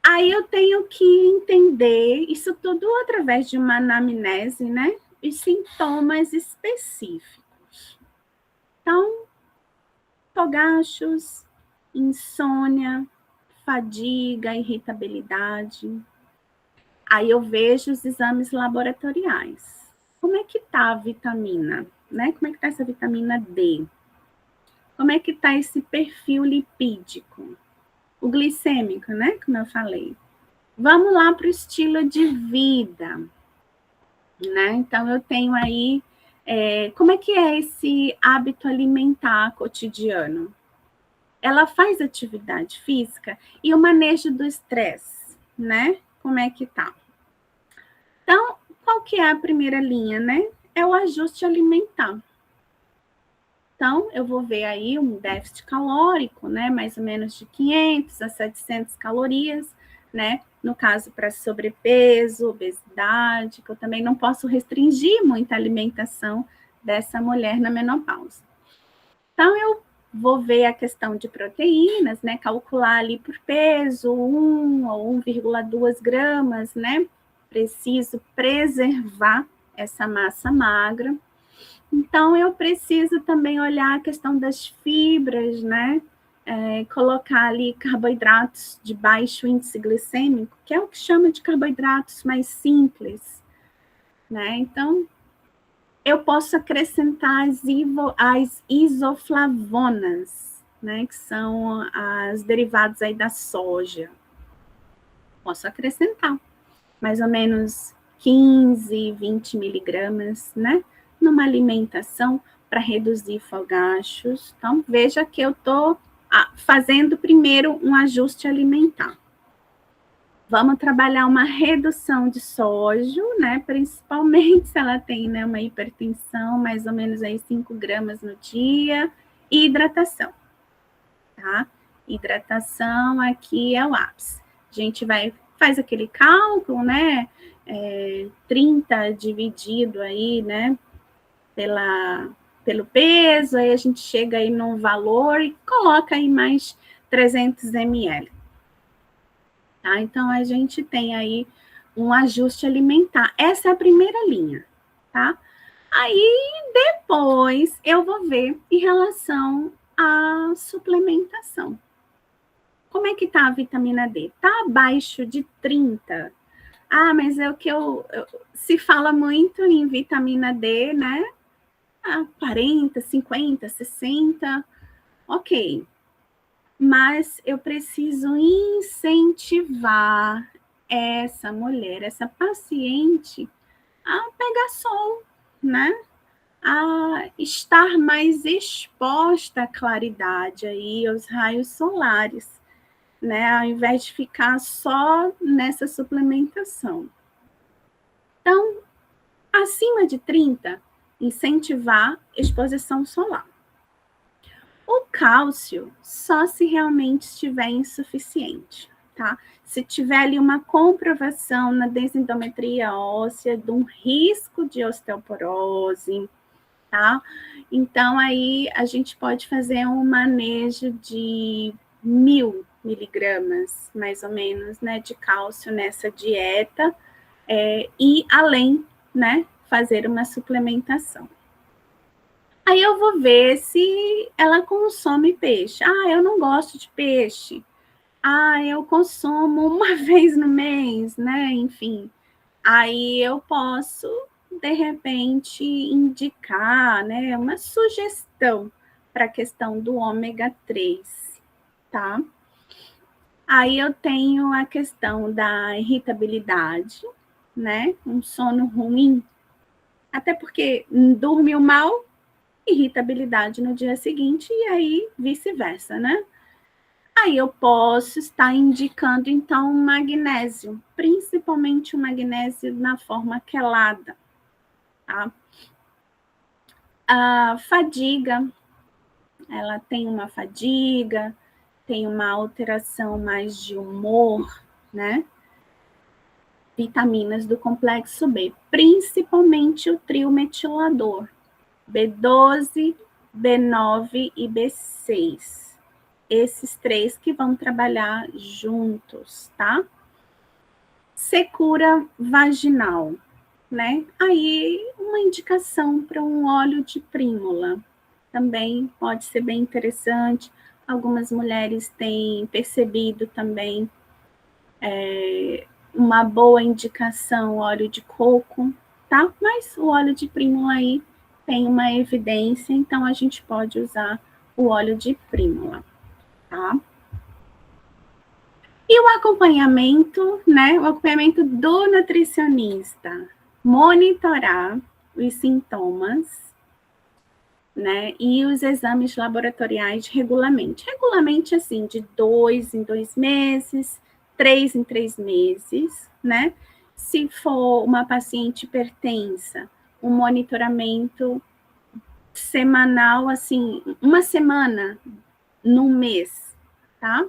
Aí eu tenho que entender isso tudo através de uma anamnese, né? Os sintomas específicos. Então, fogachos, insônia, fadiga, irritabilidade. Aí eu vejo os exames laboratoriais. Como é que está a vitamina, né? Como é que está essa vitamina D? Como é que está esse perfil lipídico? O glicêmico, né? Como eu falei. Vamos lá para o estilo de vida, né? Então, eu tenho aí, como é que é esse hábito alimentar cotidiano? Ela faz atividade física e o manejo do estresse, né? Como é que tá? Então, qual que é a primeira linha, né? É o ajuste alimentar. Então, eu vou ver aí um déficit calórico, né? Mais ou menos de 500 a 700 calorias, né? No caso, para sobrepeso, obesidade, que eu também não posso restringir muita alimentação dessa mulher na menopausa. Então, eu vou ver a questão de proteínas, né? Calcular ali por peso, 1 ou 1,2 gramas, né? Preciso preservar essa massa magra. Então, eu preciso também olhar a questão das fibras, né? Colocar ali carboidratos de baixo índice glicêmico, que é o que chama de carboidratos mais simples, né? Então, eu posso acrescentar as isoflavonas, né? Que são as derivados aí da soja. Posso acrescentar mais ou menos 15, 20 miligramas, né? Numa alimentação para reduzir fogachos. Então, veja que eu estou fazendo primeiro um ajuste alimentar. Vamos trabalhar uma redução de sódio, né? Principalmente se ela tem, né, uma hipertensão, mais ou menos aí 5 gramas no dia. E hidratação, tá? Hidratação aqui é o ápice. A gente faz aquele cálculo, né? 30 dividido aí, né? Pelo peso, aí a gente chega aí num valor e coloca aí mais 300 ml. Tá? Então, a gente tem aí um ajuste alimentar. Essa é a primeira linha, tá? Aí, depois, eu vou ver em relação à suplementação. Como é que tá a vitamina D? Tá abaixo de 30. Ah, mas é o que se fala muito em vitamina D, né? 40, 50, 60, ok. Mas eu preciso incentivar essa mulher, essa paciente, a pegar sol, né? A estar mais exposta à claridade aí, aos raios solares, né? Ao invés de ficar só nessa suplementação. Então, acima de 30, incentivar exposição solar. O cálcio só se realmente estiver insuficiente, tá? Se tiver ali uma comprovação na densitometria óssea de um risco de osteoporose, tá? Então, aí a gente pode fazer um manejo de 1.000 miligramas, mais ou menos, né, de cálcio nessa dieta, e além, né, fazer uma suplementação. Aí eu vou ver se ela consome peixe. Ah, eu não gosto de peixe. Ah, eu consumo uma vez no mês, né? Enfim, aí eu posso de repente, indicar, né, uma sugestão para a questão do ômega 3, tá? Aí eu tenho a questão da irritabilidade, né? Um sono ruim, até porque dormiu mal, irritabilidade no dia seguinte, e aí vice-versa, né? Aí eu posso estar indicando, então, magnésio, principalmente o magnésio na forma quelada, tá? A fadiga, ela tem uma fadiga, tem uma alteração mais de humor, né? Vitaminas do complexo B, principalmente o trio metilador, B12, B9 e B6. Esses 3 que vão trabalhar juntos, tá? Secura vaginal, né? Aí, uma indicação para um óleo de prímula. Também pode ser bem interessante. Algumas mulheres têm percebido também uma boa indicação, óleo de coco, tá? Mas o óleo de prímula aí tem uma evidência, então a gente pode usar o óleo de prímula, tá? E o acompanhamento, né? O acompanhamento do nutricionista. Monitorar os sintomas, né? E os exames laboratoriais regularmente. Regularmente, assim, de 2 em 2 meses, 3 em 3 meses, né? Se for uma paciente hipertensa, um monitoramento semanal, assim, uma semana no mês, tá?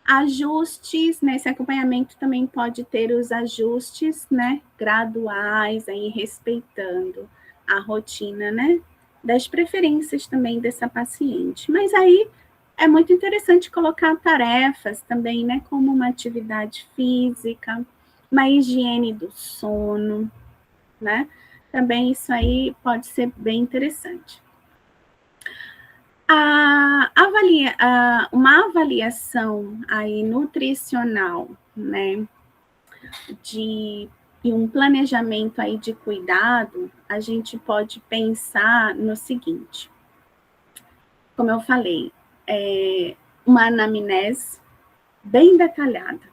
Ajustes, nesse acompanhamento também pode ter os ajustes, né, graduais, aí respeitando a rotina, né, das preferências também dessa paciente. Mas aí é muito interessante colocar tarefas também, né, como uma atividade física, uma higiene do sono, né, também isso aí pode ser bem interessante. Uma avaliação aí nutricional, né, e um planejamento aí de cuidado, a gente pode pensar no seguinte, como eu falei, uma anamnese bem detalhada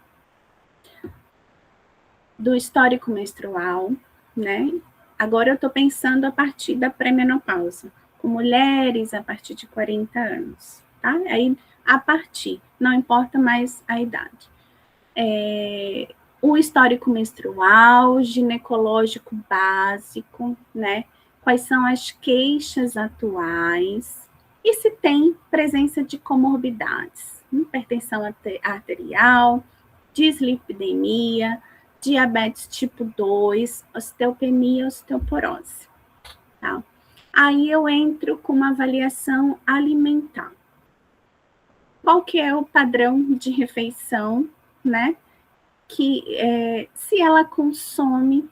do histórico menstrual, né? Agora eu estou pensando a partir da pré-menopausa, com mulheres a partir de 40 anos, tá? Aí, a partir, não importa mais a idade. O histórico menstrual, ginecológico básico, né? Quais são as queixas atuais e se tem presença de comorbidades, hipertensão arterial, dislipidemia, diabetes tipo 2, osteopenia, osteoporose, tá? Aí eu entro com uma avaliação alimentar. Qual que é o padrão de refeição, né? Que se ela consome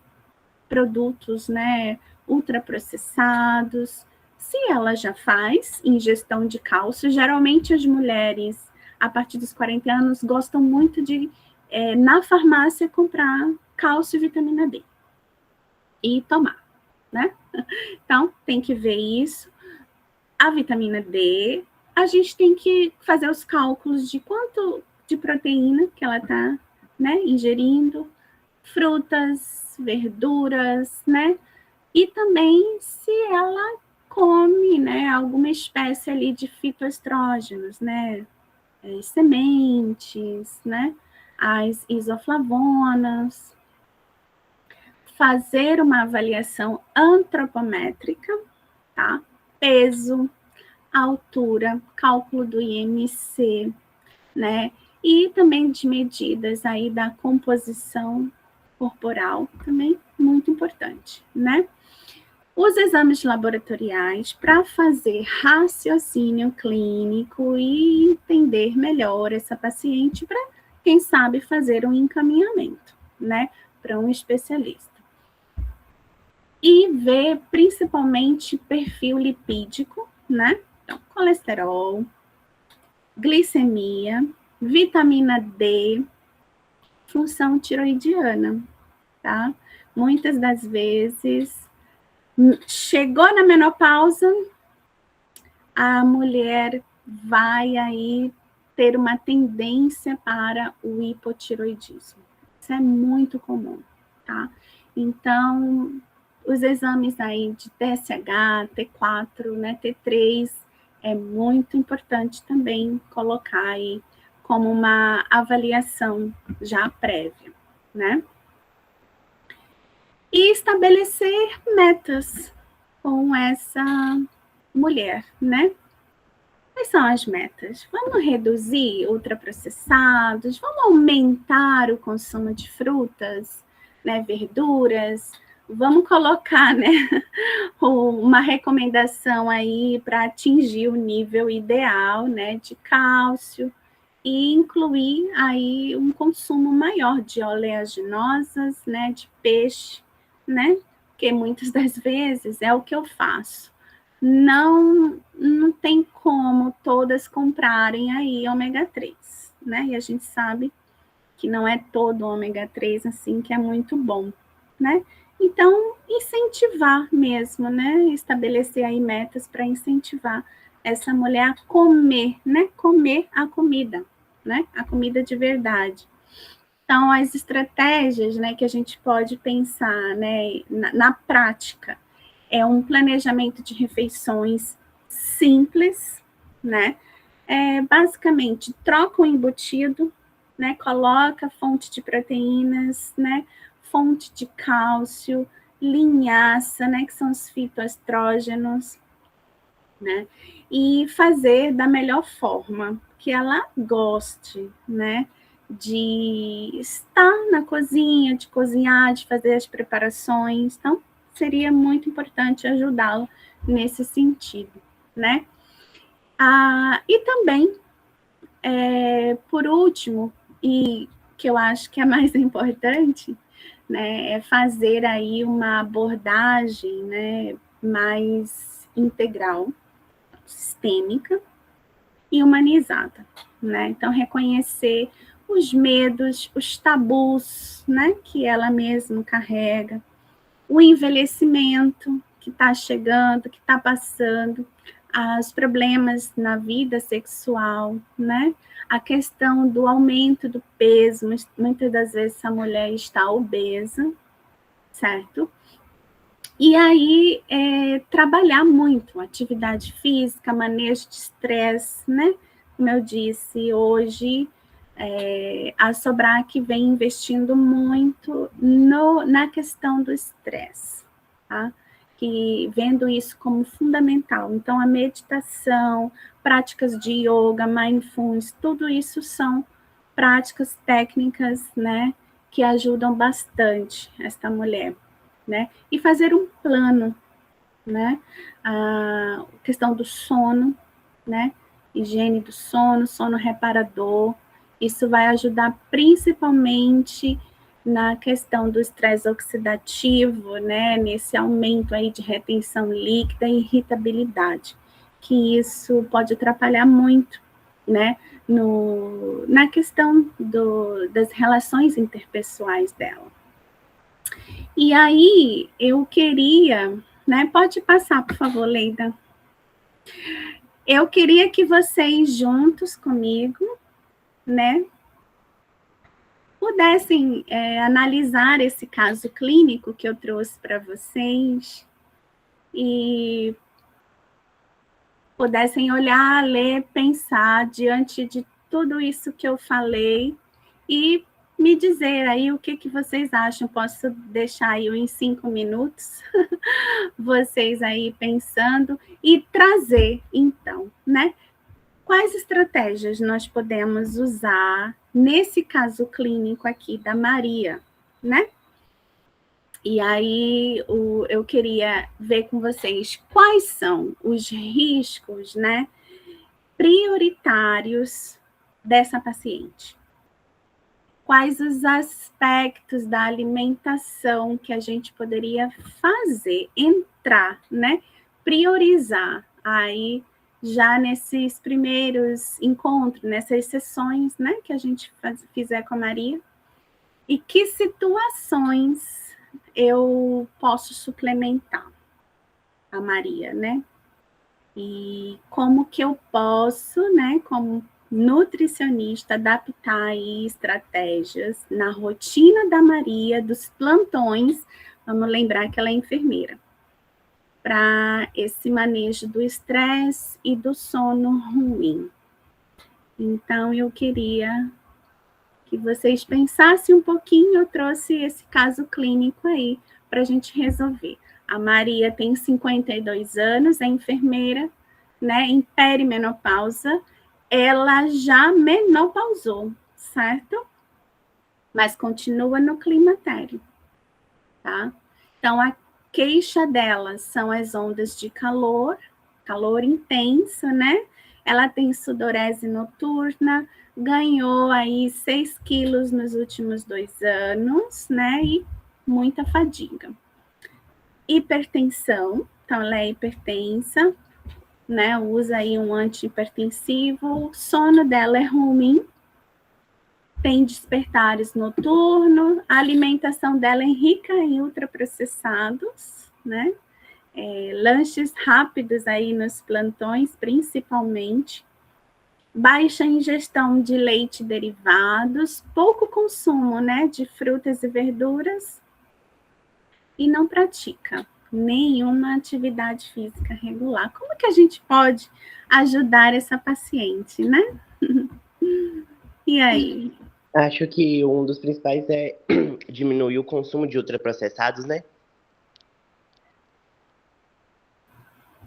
produtos, né, ultraprocessados, se ela já faz ingestão de cálcio, geralmente as mulheres a partir dos 40 anos gostam muito de na farmácia comprar cálcio e vitamina D e tomar, né? Então, tem que ver isso. A vitamina D, a gente tem que fazer os cálculos de quanto de proteína que ela está, né, ingerindo, frutas, verduras, né? E também se ela come, né, alguma espécie ali de fitoestrógenos, né? Sementes, né? As isoflavonas. Fazer uma avaliação antropométrica, tá? Peso, altura, cálculo do IMC, né? E também de medidas aí da composição corporal, também muito importante, né? Os exames laboratoriais para fazer raciocínio clínico e entender melhor essa paciente para, quem sabe, fazer um encaminhamento, né, para um especialista. E ver principalmente perfil lipídico, né? Então, colesterol, glicemia, vitamina D, função tiroidiana, tá? muitas das vezes, chegou na menopausa, a mulher vai aí ter uma tendência para o hipotiroidismo. Isso é muito comum, tá? Então, os exames aí de TSH, T4, né, T3, é muito importante também colocar aí como uma avaliação já prévia, né? E estabelecer metas com essa mulher, né? Quais são as metas? Vamos reduzir ultraprocessados, vamos aumentar o consumo de frutas, né, verduras, vamos colocar, né, uma recomendação aí para atingir o nível ideal, né, de cálcio e incluir aí um consumo maior de oleaginosas, né, de peixe, né, que muitas das vezes é o que eu faço. Não tem como todas comprarem aí ômega 3, né? E a gente sabe que não é todo ômega 3 assim que é muito bom, né? Então, incentivar mesmo, né? Estabelecer aí metas para incentivar essa mulher a comer, né? Comer a comida, né? A comida de verdade. Então, as estratégias, né, que a gente pode pensar, né, na prática, é um planejamento de refeições simples, né? Basicamente, troca o embutido, né? Coloca fonte de proteínas, né? Fonte de cálcio, linhaça, né? Que são os fitoestrógenos, né? E fazer da melhor forma que ela goste, né? De estar na cozinha, de cozinhar, de fazer as preparações. Então, seria muito importante ajudá-la nesse sentido, né? E também, por último, e que eu acho que é mais importante, né, é fazer aí uma abordagem, né, mais integral, sistêmica e humanizada, né? Então, reconhecer os medos, os tabus, né, que ela mesma carrega, o envelhecimento que está chegando, que está passando, os problemas na vida sexual, né? A questão do aumento do peso, muitas das vezes a mulher está obesa, certo? E aí, trabalhar muito, atividade física, manejo de estresse, né? Como eu disse, hoje a Sobrac vem investindo muito na questão do estresse, tá? Que vendo isso como fundamental. Então, a meditação, práticas de yoga, mindfulness, tudo isso são práticas técnicas, né? Que ajudam bastante esta mulher, né? E fazer um plano, né? A questão do sono, né? Higiene do sono, sono reparador. Isso vai ajudar principalmente na questão do estresse oxidativo, né? Nesse aumento aí de retenção líquida e irritabilidade, que isso pode atrapalhar muito, né? Na questão das relações interpessoais dela. E aí, eu queria, né? Pode passar, por favor, Leida. Eu queria que vocês, juntos comigo, né, pudessem analisar esse caso clínico que eu trouxe para vocês e pudessem olhar, ler, pensar diante de tudo isso que eu falei e me dizer aí o que vocês acham. Posso deixar aí em 5 minutos vocês aí pensando e trazer, então, né? Quais estratégias nós podemos usar nesse caso clínico aqui da Maria, né? E aí eu queria ver com vocês quais são os riscos, né, prioritários dessa paciente. Quais os aspectos da alimentação que a gente poderia fazer, entrar, né, priorizar aí já nesses primeiros encontros, nessas sessões, né, que a gente fizer com a Maria, e que situações eu posso suplementar a Maria, né? E como que eu posso, né, como nutricionista, adaptar aí estratégias na rotina da Maria, dos plantões, vamos lembrar que ela é enfermeira, para esse manejo do estresse e do sono ruim. Então, eu queria que vocês pensassem um pouquinho, eu trouxe esse caso clínico aí para a gente resolver. A Maria tem 52 anos, é enfermeira, né, em perimenopausa, ela já menopausou, certo? Mas continua no climatério, tá? Então, a queixa dela são as ondas de calor, calor intenso, né? Ela tem sudorese noturna, ganhou aí 6 quilos nos últimos 2 anos, né? E muita fadiga. Hipertensão, então ela é hipertensa, né? Usa aí um antihipertensivo, o sono dela é ruim, tem despertares noturnos, a alimentação dela é rica em ultraprocessados, né? Lanches rápidos aí nos plantões, principalmente, baixa ingestão de leite e derivados, pouco consumo, né, de frutas e verduras, e não pratica nenhuma atividade física regular. Como que a gente pode ajudar essa paciente, né? E aí? Acho que um dos principais é diminuir o consumo de ultraprocessados, né?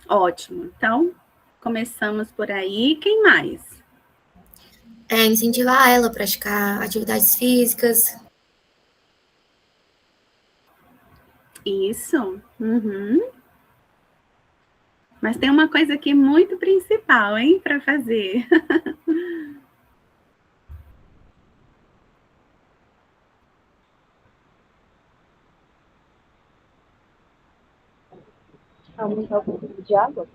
Ótimo. Então, começamos por aí. Quem mais? Incentivar ela a praticar atividades físicas. Isso. Uhum. Mas tem uma coisa aqui muito principal, hein, para fazer. Aumentar o consumo de água?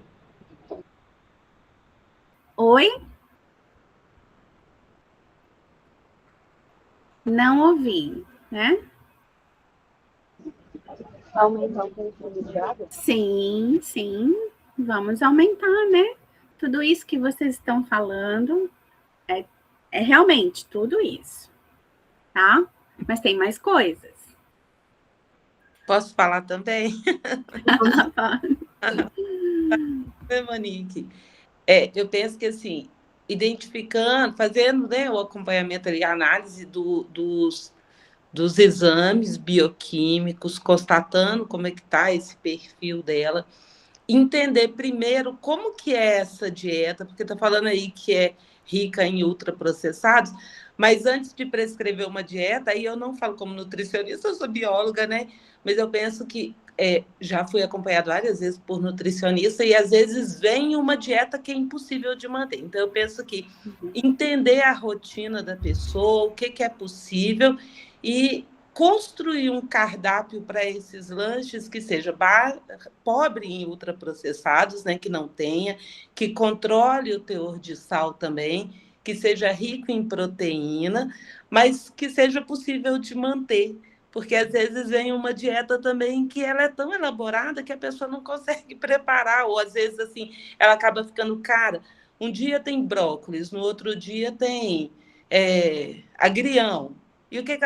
Oi? Não ouvi, né? Aumentar o consumo de água? Sim, sim. Vamos aumentar, né? Tudo isso que vocês estão falando é realmente tudo isso, tá? Mas tem mais coisas. Posso falar também? Monique? Eu penso que, assim, identificando, fazendo, né, o acompanhamento e a análise dos exames bioquímicos, constatando como é que está esse perfil dela, entender primeiro como que é essa dieta, porque está falando aí que é rica em ultraprocessados, mas antes de prescrever uma dieta, aí eu não falo como nutricionista, eu sou bióloga, né? Mas eu penso que já fui acompanhada várias vezes por nutricionista e às vezes vem uma dieta que é impossível de manter. Então eu penso que entender a rotina da pessoa, o que é possível e construir um cardápio para esses lanches que seja pobre em ultraprocessados, né, que não tenha, que controle o teor de sal também, que seja rico em proteína, mas que seja possível de manter, porque às vezes vem uma dieta também que ela é tão elaborada que a pessoa não consegue preparar, ou às vezes assim, ela acaba ficando cara. Um dia tem brócolis, no outro dia tem agrião,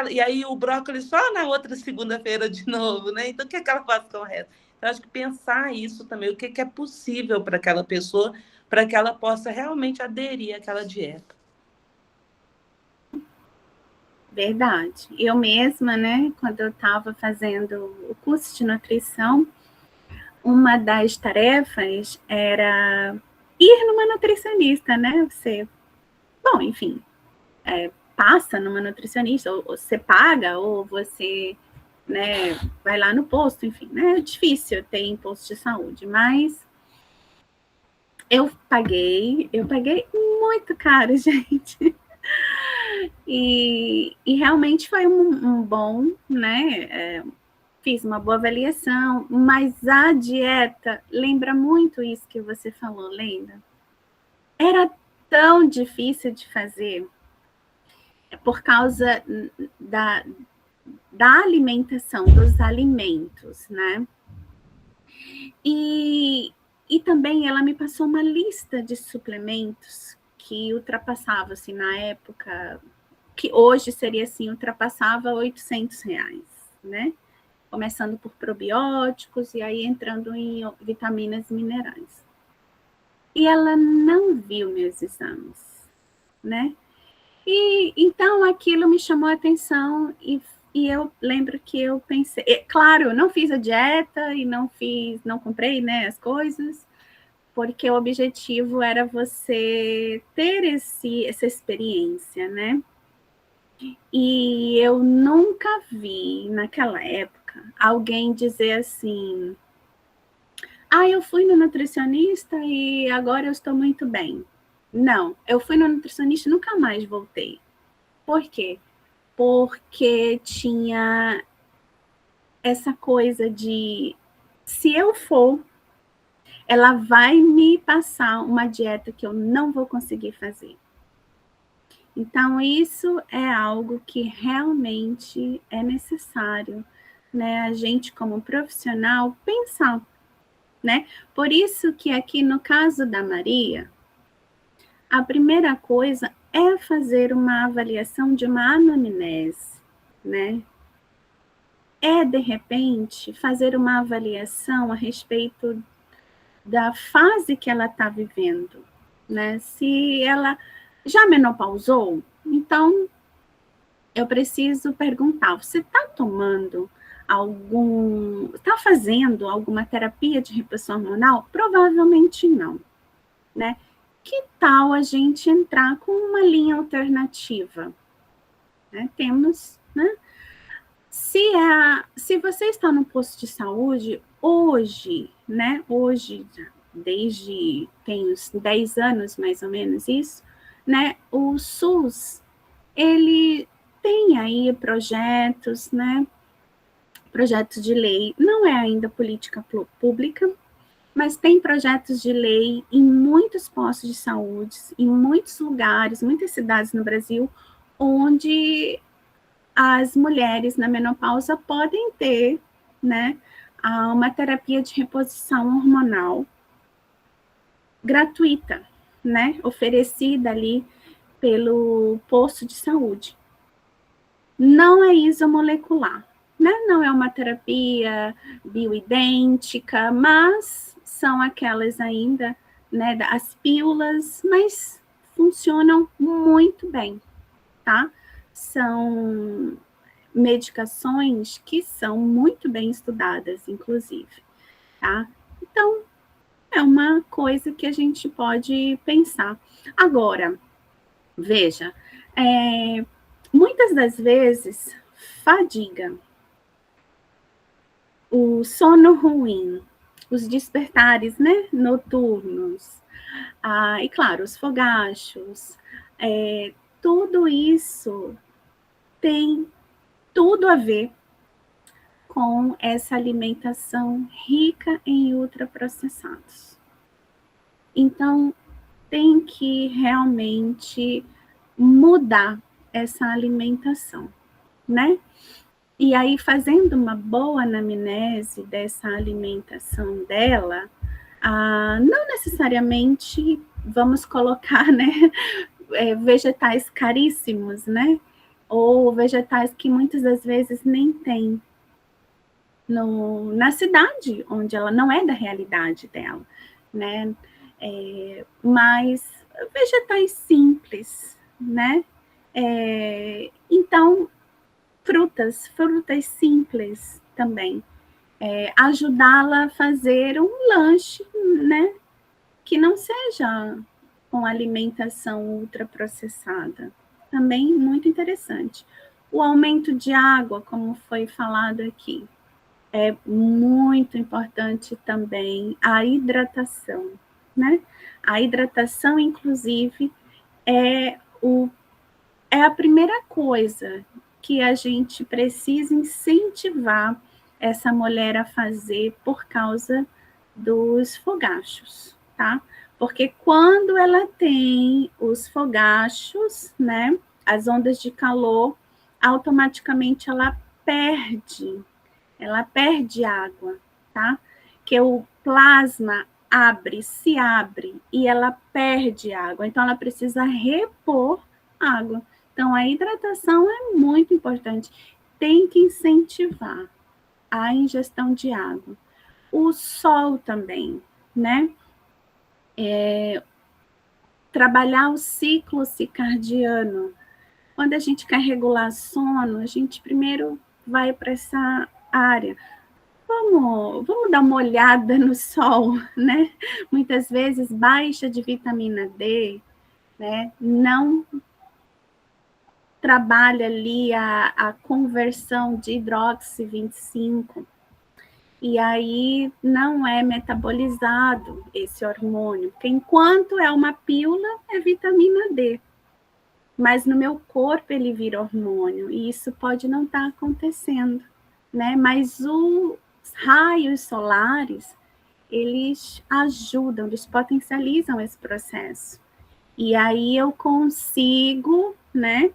e aí o brócolis só na outra segunda-feira de novo, né? Então, o que ela faz com o resto? Eu acho que pensar isso também, o que é possível para aquela pessoa, para que ela possa realmente aderir àquela dieta. Verdade. Eu mesma, né, quando eu estava fazendo o curso de nutrição, uma das tarefas era ir numa nutricionista, né? Bom, enfim, passa numa nutricionista, ou você paga, ou você, né, vai lá no posto, enfim, né? É difícil ter em posto de saúde, mas eu paguei muito caro, gente. E realmente foi um bom, né? Fiz uma boa avaliação, mas a dieta lembra muito isso que você falou, Leila. Era tão difícil de fazer por causa da alimentação, dos alimentos, né? E também ela me passou uma lista de suplementos que ultrapassava, assim, na época, que hoje seria assim, ultrapassava R$ 800, né? Começando por probióticos e aí entrando em vitaminas e minerais. E ela não viu meus exames, né? E então aquilo me chamou a atenção e eu lembro que eu pensei, claro, eu não fiz a dieta e não comprei, né, as coisas, porque o objetivo era você ter essa experiência, né? E eu nunca vi naquela época alguém dizer assim: eu fui no nutricionista e agora eu estou muito bem. Não, eu fui no nutricionista e nunca mais voltei. Por quê? Porque tinha essa coisa de, se eu for, ela vai me passar uma dieta que eu não vou conseguir fazer. Então, isso é algo que realmente é necessário, né? A gente, como profissional, pensar, né? Por isso que aqui no caso da Maria, a primeira coisa é fazer uma avaliação de uma anamnese, né? É, de repente, fazer uma avaliação a respeito da fase que ela está vivendo, né? Se ela já menopausou, então eu preciso perguntar: você está tomando está fazendo alguma terapia de reposição hormonal? Provavelmente não, né? Que tal a gente entrar com uma linha alternativa? Né? Temos, né? Se você está no posto de saúde, hoje, né? Hoje, desde tem uns 10 anos, mais ou menos isso, né? O SUS, ele tem aí projetos, né? Projetos de lei, não é ainda política pública, mas tem projetos de lei em muitos postos de saúde, em muitos lugares, muitas cidades no Brasil, onde as mulheres na menopausa podem ter, né, uma terapia de reposição hormonal gratuita, né, oferecida ali pelo posto de saúde. Não é isomolecular, né? Não é uma terapia bioidêntica, mas são aquelas ainda, né, as pílulas, mas funcionam muito bem, tá? São medicações que são muito bem estudadas, inclusive, tá? Então, é uma coisa que a gente pode pensar. Agora, veja, muitas das vezes, fadiga, o sono ruim, os despertares, né, noturnos, e claro, os fogachos, tudo isso tem tudo a ver com essa alimentação rica em ultraprocessados. Então, tem que realmente mudar essa alimentação, né? E aí, fazendo uma boa anamnese dessa alimentação dela, não necessariamente vamos colocar, né, vegetais caríssimos, né? Ou vegetais que muitas das vezes nem tem na cidade, onde ela não é da realidade dela, né? Mas vegetais simples, né? Então, frutas simples também. Ajudá-la a fazer um lanche, né? Que não seja com alimentação ultraprocessada. Também muito interessante. O aumento de água, como foi falado aqui, é muito importante também a hidratação, né? A hidratação, inclusive, é a primeira coisa que a gente precisa incentivar essa mulher a fazer por causa dos fogachos, tá? Porque quando ela tem os fogachos, né, as ondas de calor, automaticamente ela perde água, tá? Que o plasma se abre e ela perde água, então ela precisa repor água. Então a hidratação é muito importante, tem que incentivar a ingestão de água. O sol também, né? Trabalhar o ciclo circadiano. Quando a gente quer regular sono, a gente primeiro vai para essa área. Vamos dar uma olhada no sol, né? Muitas vezes baixa de vitamina D, né? Não trabalha ali a conversão de hidróxido 25. E aí não é metabolizado esse hormônio, porque enquanto é uma pílula, é vitamina D. Mas no meu corpo ele vira hormônio, e isso pode não estar acontecendo, né? Mas os raios solares, eles ajudam, eles potencializam esse processo. E aí eu consigo, né,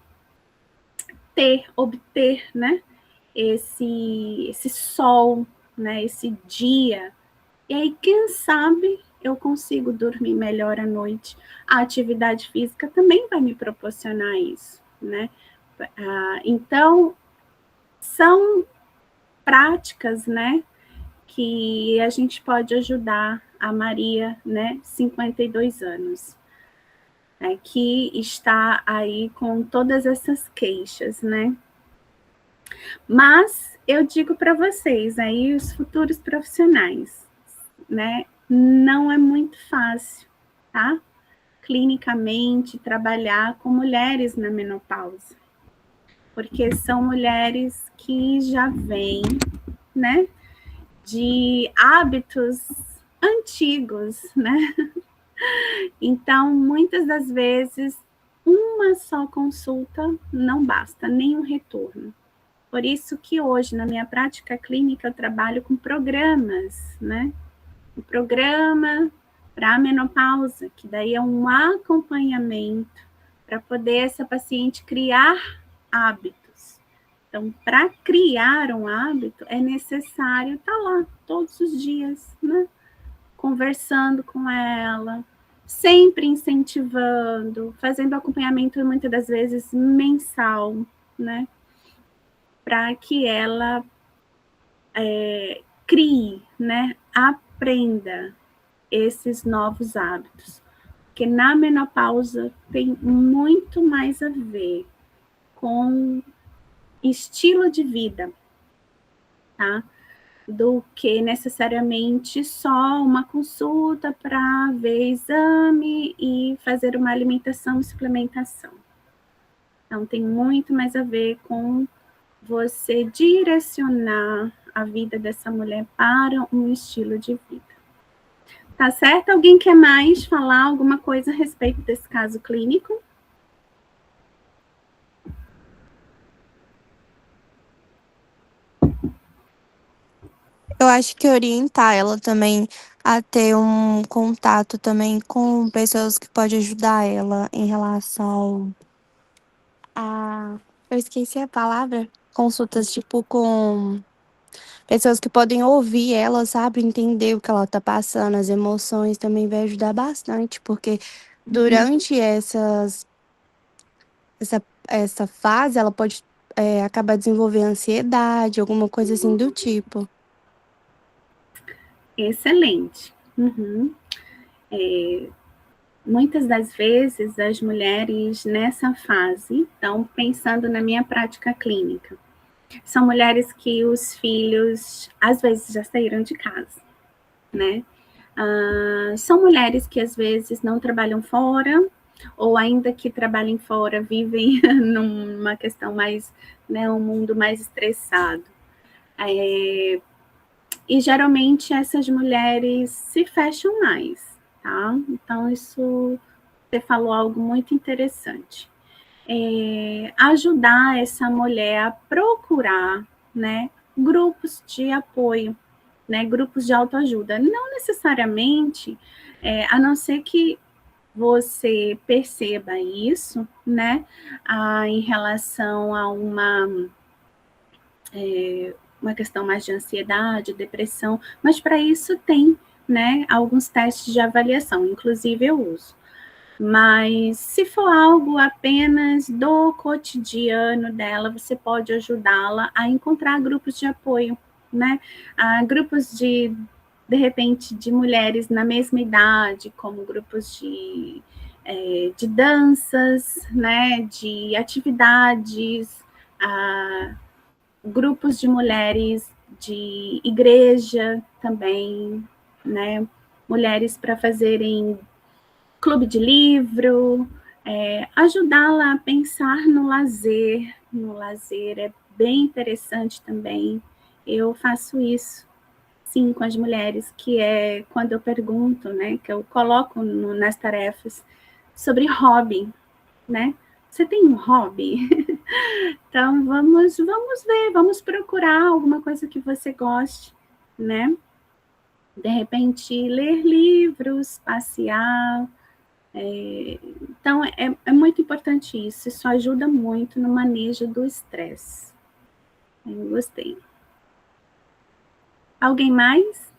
obter, né, esse sol, né, esse dia. E aí, quem sabe, eu consigo dormir melhor à noite. A atividade física também vai me proporcionar isso, né? Então, são práticas, né, que a gente pode ajudar a Maria, né, 52 anos, né, que está aí com todas essas queixas, né? Mas eu digo para vocês, aí os futuros profissionais, né, não é muito fácil, tá? Clinicamente, trabalhar com mulheres na menopausa, porque são mulheres que já vêm, né, de hábitos antigos, né? Então, muitas das vezes, uma só consulta não basta, nem um retorno. Por isso que hoje, na minha prática clínica, eu trabalho com programas, né? Um programa para a menopausa, que daí é um acompanhamento para poder essa paciente criar hábitos. Então, para criar um hábito, é necessário estar lá todos os dias, né? Conversando com ela, sempre incentivando, fazendo acompanhamento, muitas das vezes, mensal, né? Para que ela crie, né? Aprenda esses novos hábitos. Porque na menopausa tem muito mais a ver com estilo de vida, tá? Do que necessariamente só uma consulta para ver exame e fazer uma alimentação e suplementação. Então, tem muito mais a ver com você direcionar a vida dessa mulher para um estilo de vida. Tá certo? Alguém quer mais falar alguma coisa a respeito desse caso clínico? Eu acho que orientar ela também a ter um contato também com pessoas que podem ajudar ela em relação a... Eu esqueci a palavra. Consultas, tipo, com pessoas que podem ouvir ela, sabe? Entender o que ela tá passando, as emoções também vai ajudar bastante, porque durante essa fase ela pode acabar desenvolvendo ansiedade, alguma coisa assim do tipo. Excelente. Uhum. Muitas das vezes as mulheres nessa fase, então pensando na minha prática clínica, são mulheres que os filhos às vezes já saíram de casa, né? São mulheres que às vezes não trabalham fora, ou ainda que trabalhem fora, vivem numa questão mais, né, um mundo mais estressado. E geralmente essas mulheres se fecham mais, tá? Então, isso você falou algo muito interessante. Ajudar essa mulher a procurar, né, grupos de apoio, né, grupos de autoajuda. Não necessariamente, a não ser que você perceba isso, né, em relação a uma uma questão mais de ansiedade, depressão, mas para isso tem, né, alguns testes de avaliação, inclusive eu uso. Mas se for algo apenas do cotidiano dela, você pode ajudá-la a encontrar grupos de apoio, né? Grupos de repente, de mulheres na mesma idade, como grupos de danças, né? De atividades, grupos de mulheres de igreja também, né? Mulheres para fazerem clube de livro, ajudá-la a pensar no lazer. No lazer é bem interessante também. Eu faço isso, sim, com as mulheres, que é quando eu pergunto, né, que eu coloco nas tarefas sobre hobby, né? Você tem um hobby? Então, vamos ver, vamos procurar alguma coisa que você goste, né? De repente, ler livros, passear. Então, é muito importante isso. Isso ajuda muito no manejo do estresse. Eu gostei. Alguém mais?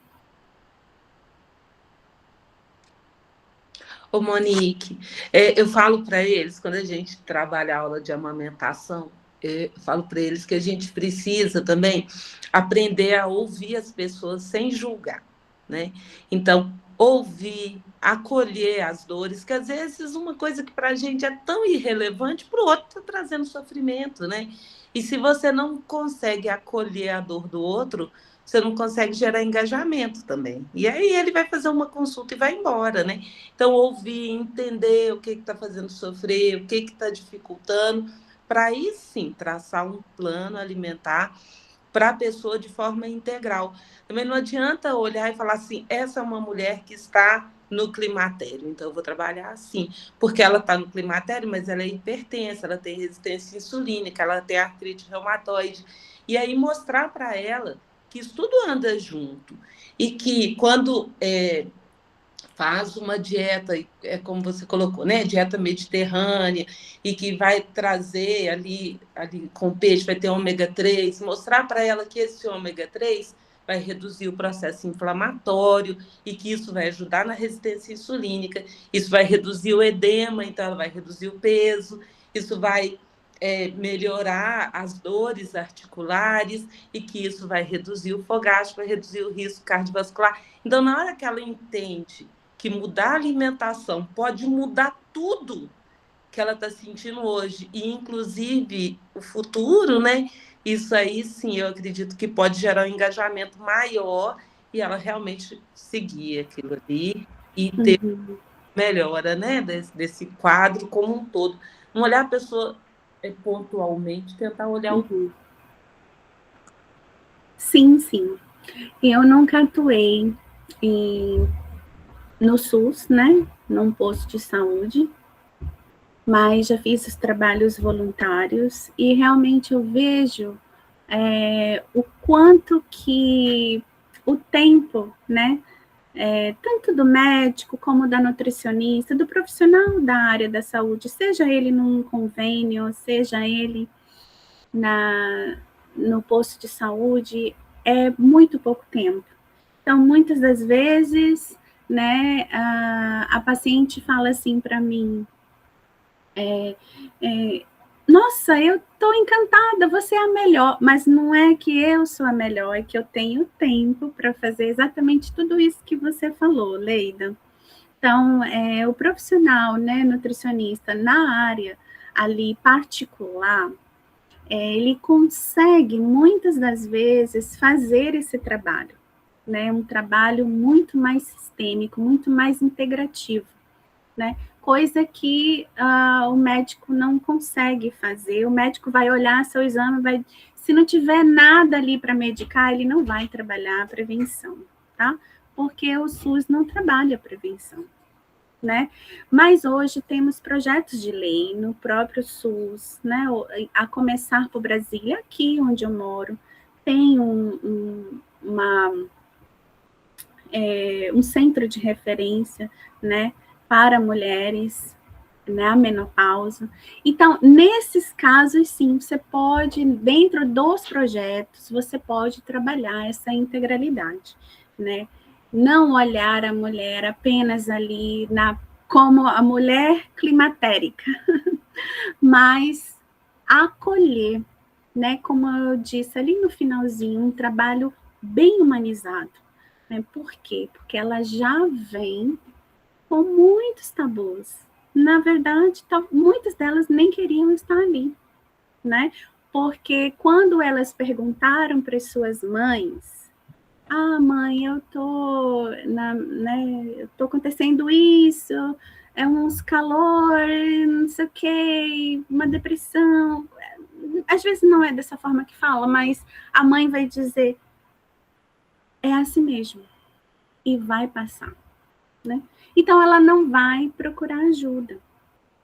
Ô, Monique, eu falo para eles, quando a gente trabalha a aula de amamentação, eu falo para eles que a gente precisa também aprender a ouvir as pessoas sem julgar, né? Então, ouvir, acolher as dores, que às vezes uma coisa que para a gente é tão irrelevante, para o outro está trazendo sofrimento, né? E se você não consegue acolher a dor do outro, você não consegue gerar engajamento também. E aí ele vai fazer uma consulta e vai embora, né? Então, ouvir, entender o que está fazendo sofrer, o que está dificultando, para aí sim traçar um plano alimentar para a pessoa de forma integral. Também não adianta olhar e falar assim, essa é uma mulher que está no climatério, então eu vou trabalhar assim, porque ela está no climatério, mas ela é hipertensa, ela tem resistência insulínica, ela tem artrite reumatoide, e aí mostrar para ela que isso tudo anda junto, e que quando faz uma dieta, como você colocou, né? Dieta mediterrânea, e que vai trazer ali com peixe, vai ter ômega 3, mostrar para ela que esse ômega 3 vai reduzir o processo inflamatório e que isso vai ajudar na resistência insulínica, isso vai reduzir o edema, então ela vai reduzir o peso, isso vai melhorar as dores articulares e que isso vai reduzir o fogacho, vai reduzir o risco cardiovascular. Então, na hora que ela entende que mudar a alimentação pode mudar tudo que ela está sentindo hoje, e inclusive o futuro, né? Isso aí, sim, eu acredito que pode gerar um engajamento maior e ela realmente seguir aquilo ali e ter melhora, né? Desse quadro como um todo. Não olhar a pessoa pontualmente, tentar olhar o... Sim, sim. Eu nunca atuei no SUS, né? Num posto de saúde, mas já fiz os trabalhos voluntários e realmente eu vejo o quanto que o tempo, né? Tanto do médico como da nutricionista, do profissional da área da saúde, seja ele num convênio, seja ele no posto de saúde, é muito pouco tempo. Então, muitas das vezes, né, a paciente fala assim para mim, nossa, eu estou encantada, você é a melhor, mas não é que eu sou a melhor, é que eu tenho tempo para fazer exatamente tudo isso que você falou, Leida. Então, o profissional, né, nutricionista na área ali particular, ele consegue muitas das vezes fazer esse trabalho, né, um trabalho muito mais sistêmico, muito mais integrativo, né? Coisa que o médico não consegue fazer. O médico vai olhar seu exame, se não tiver nada ali para medicar, ele não vai trabalhar a prevenção, tá? Porque o SUS não trabalha a prevenção, né? Mas hoje temos projetos de lei no próprio SUS, né? A começar por Brasília, aqui onde eu moro, tem um centro de referência, né, para mulheres, né, a menopausa. Então, nesses casos, sim, você pode, dentro dos projetos, você pode trabalhar essa integralidade, né? Não olhar a mulher apenas ali como a mulher climatérica, mas acolher, né? Como eu disse ali no finalzinho, um trabalho bem humanizado, né? Por quê? Porque ela já vem com muitos tabus. Na verdade, muitas delas nem queriam estar ali, né? Porque quando elas perguntaram para as suas mães, mãe, eu tô acontecendo isso, é uns calor, não sei o quê, uma depressão. Às vezes não é dessa forma que fala, mas a mãe vai dizer, é assim mesmo, e vai passar, né? Então, ela não vai procurar ajuda.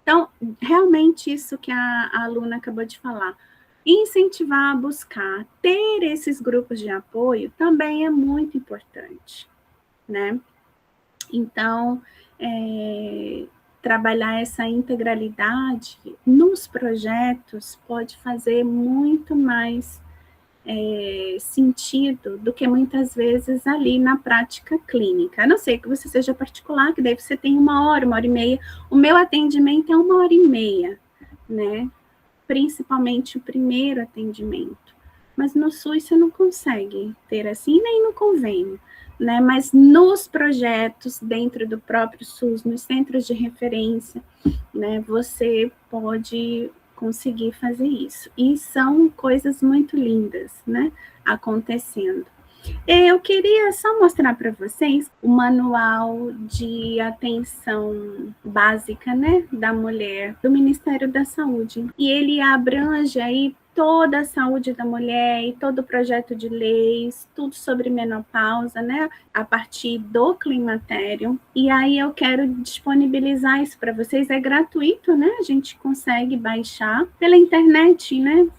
Então, realmente isso que a aluna acabou de falar, incentivar a buscar, ter esses grupos de apoio também é muito importante, né? Então, trabalhar essa integralidade nos projetos pode fazer muito mais sentido do que muitas vezes ali na prática clínica. A não ser que você seja particular, que daí você tem 1 hora e meia. O meu atendimento é 1 hora e meia, né? Principalmente o primeiro atendimento. Mas no SUS você não consegue ter assim, nem no convênio, né? Mas nos projetos dentro do próprio SUS, nos centros de referência, né? Você pode conseguir fazer isso. E são coisas muito lindas, né, acontecendo. Eu queria só mostrar para vocês o manual de atenção básica, né, da mulher do Ministério da Saúde. E ele abrange aí toda a saúde da mulher e todo o projeto de leis, tudo sobre menopausa, né, a partir do climatério. E aí eu quero disponibilizar isso para vocês, é gratuito, né, a gente consegue baixar pela internet, né,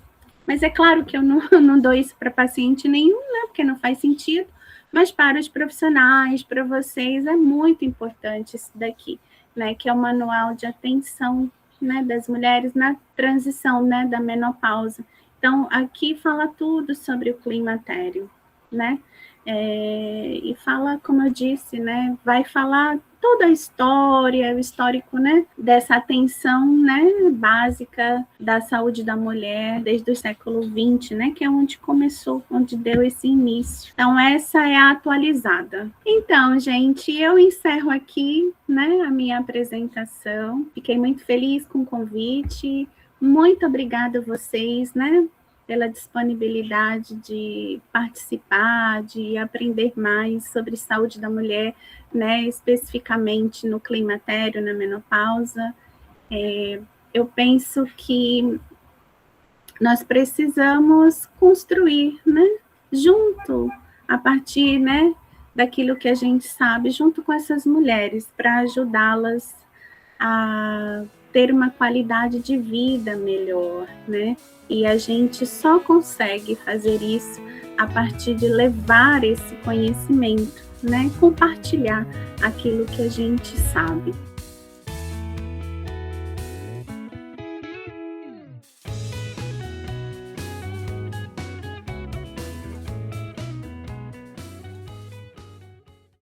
mas é claro que eu não dou isso para paciente nenhum, né, porque não faz sentido, mas para os profissionais, para vocês, é muito importante isso daqui, né, que é o manual de atenção, né, das mulheres na transição, né, da menopausa. Então, aqui fala tudo sobre o climatério, né, e fala, como eu disse, né, vai falar toda a história, o histórico, né, dessa atenção, né, básica da saúde da mulher desde o século XX, né, que é onde começou, onde deu esse início. Então, essa é a atualizada. Então, gente, eu encerro aqui, né, a minha apresentação. Fiquei muito feliz com o convite. Muito obrigada a vocês, né, pela disponibilidade de participar, de aprender mais sobre saúde da mulher, né, especificamente no climatério, na menopausa. Eu penso que nós precisamos construir, né, junto, a partir, né, daquilo que a gente sabe, junto com essas mulheres, para ajudá-las a ter uma qualidade de vida melhor, né? E a gente só consegue fazer isso a partir de levar esse conhecimento, né? Compartilhar aquilo que a gente sabe.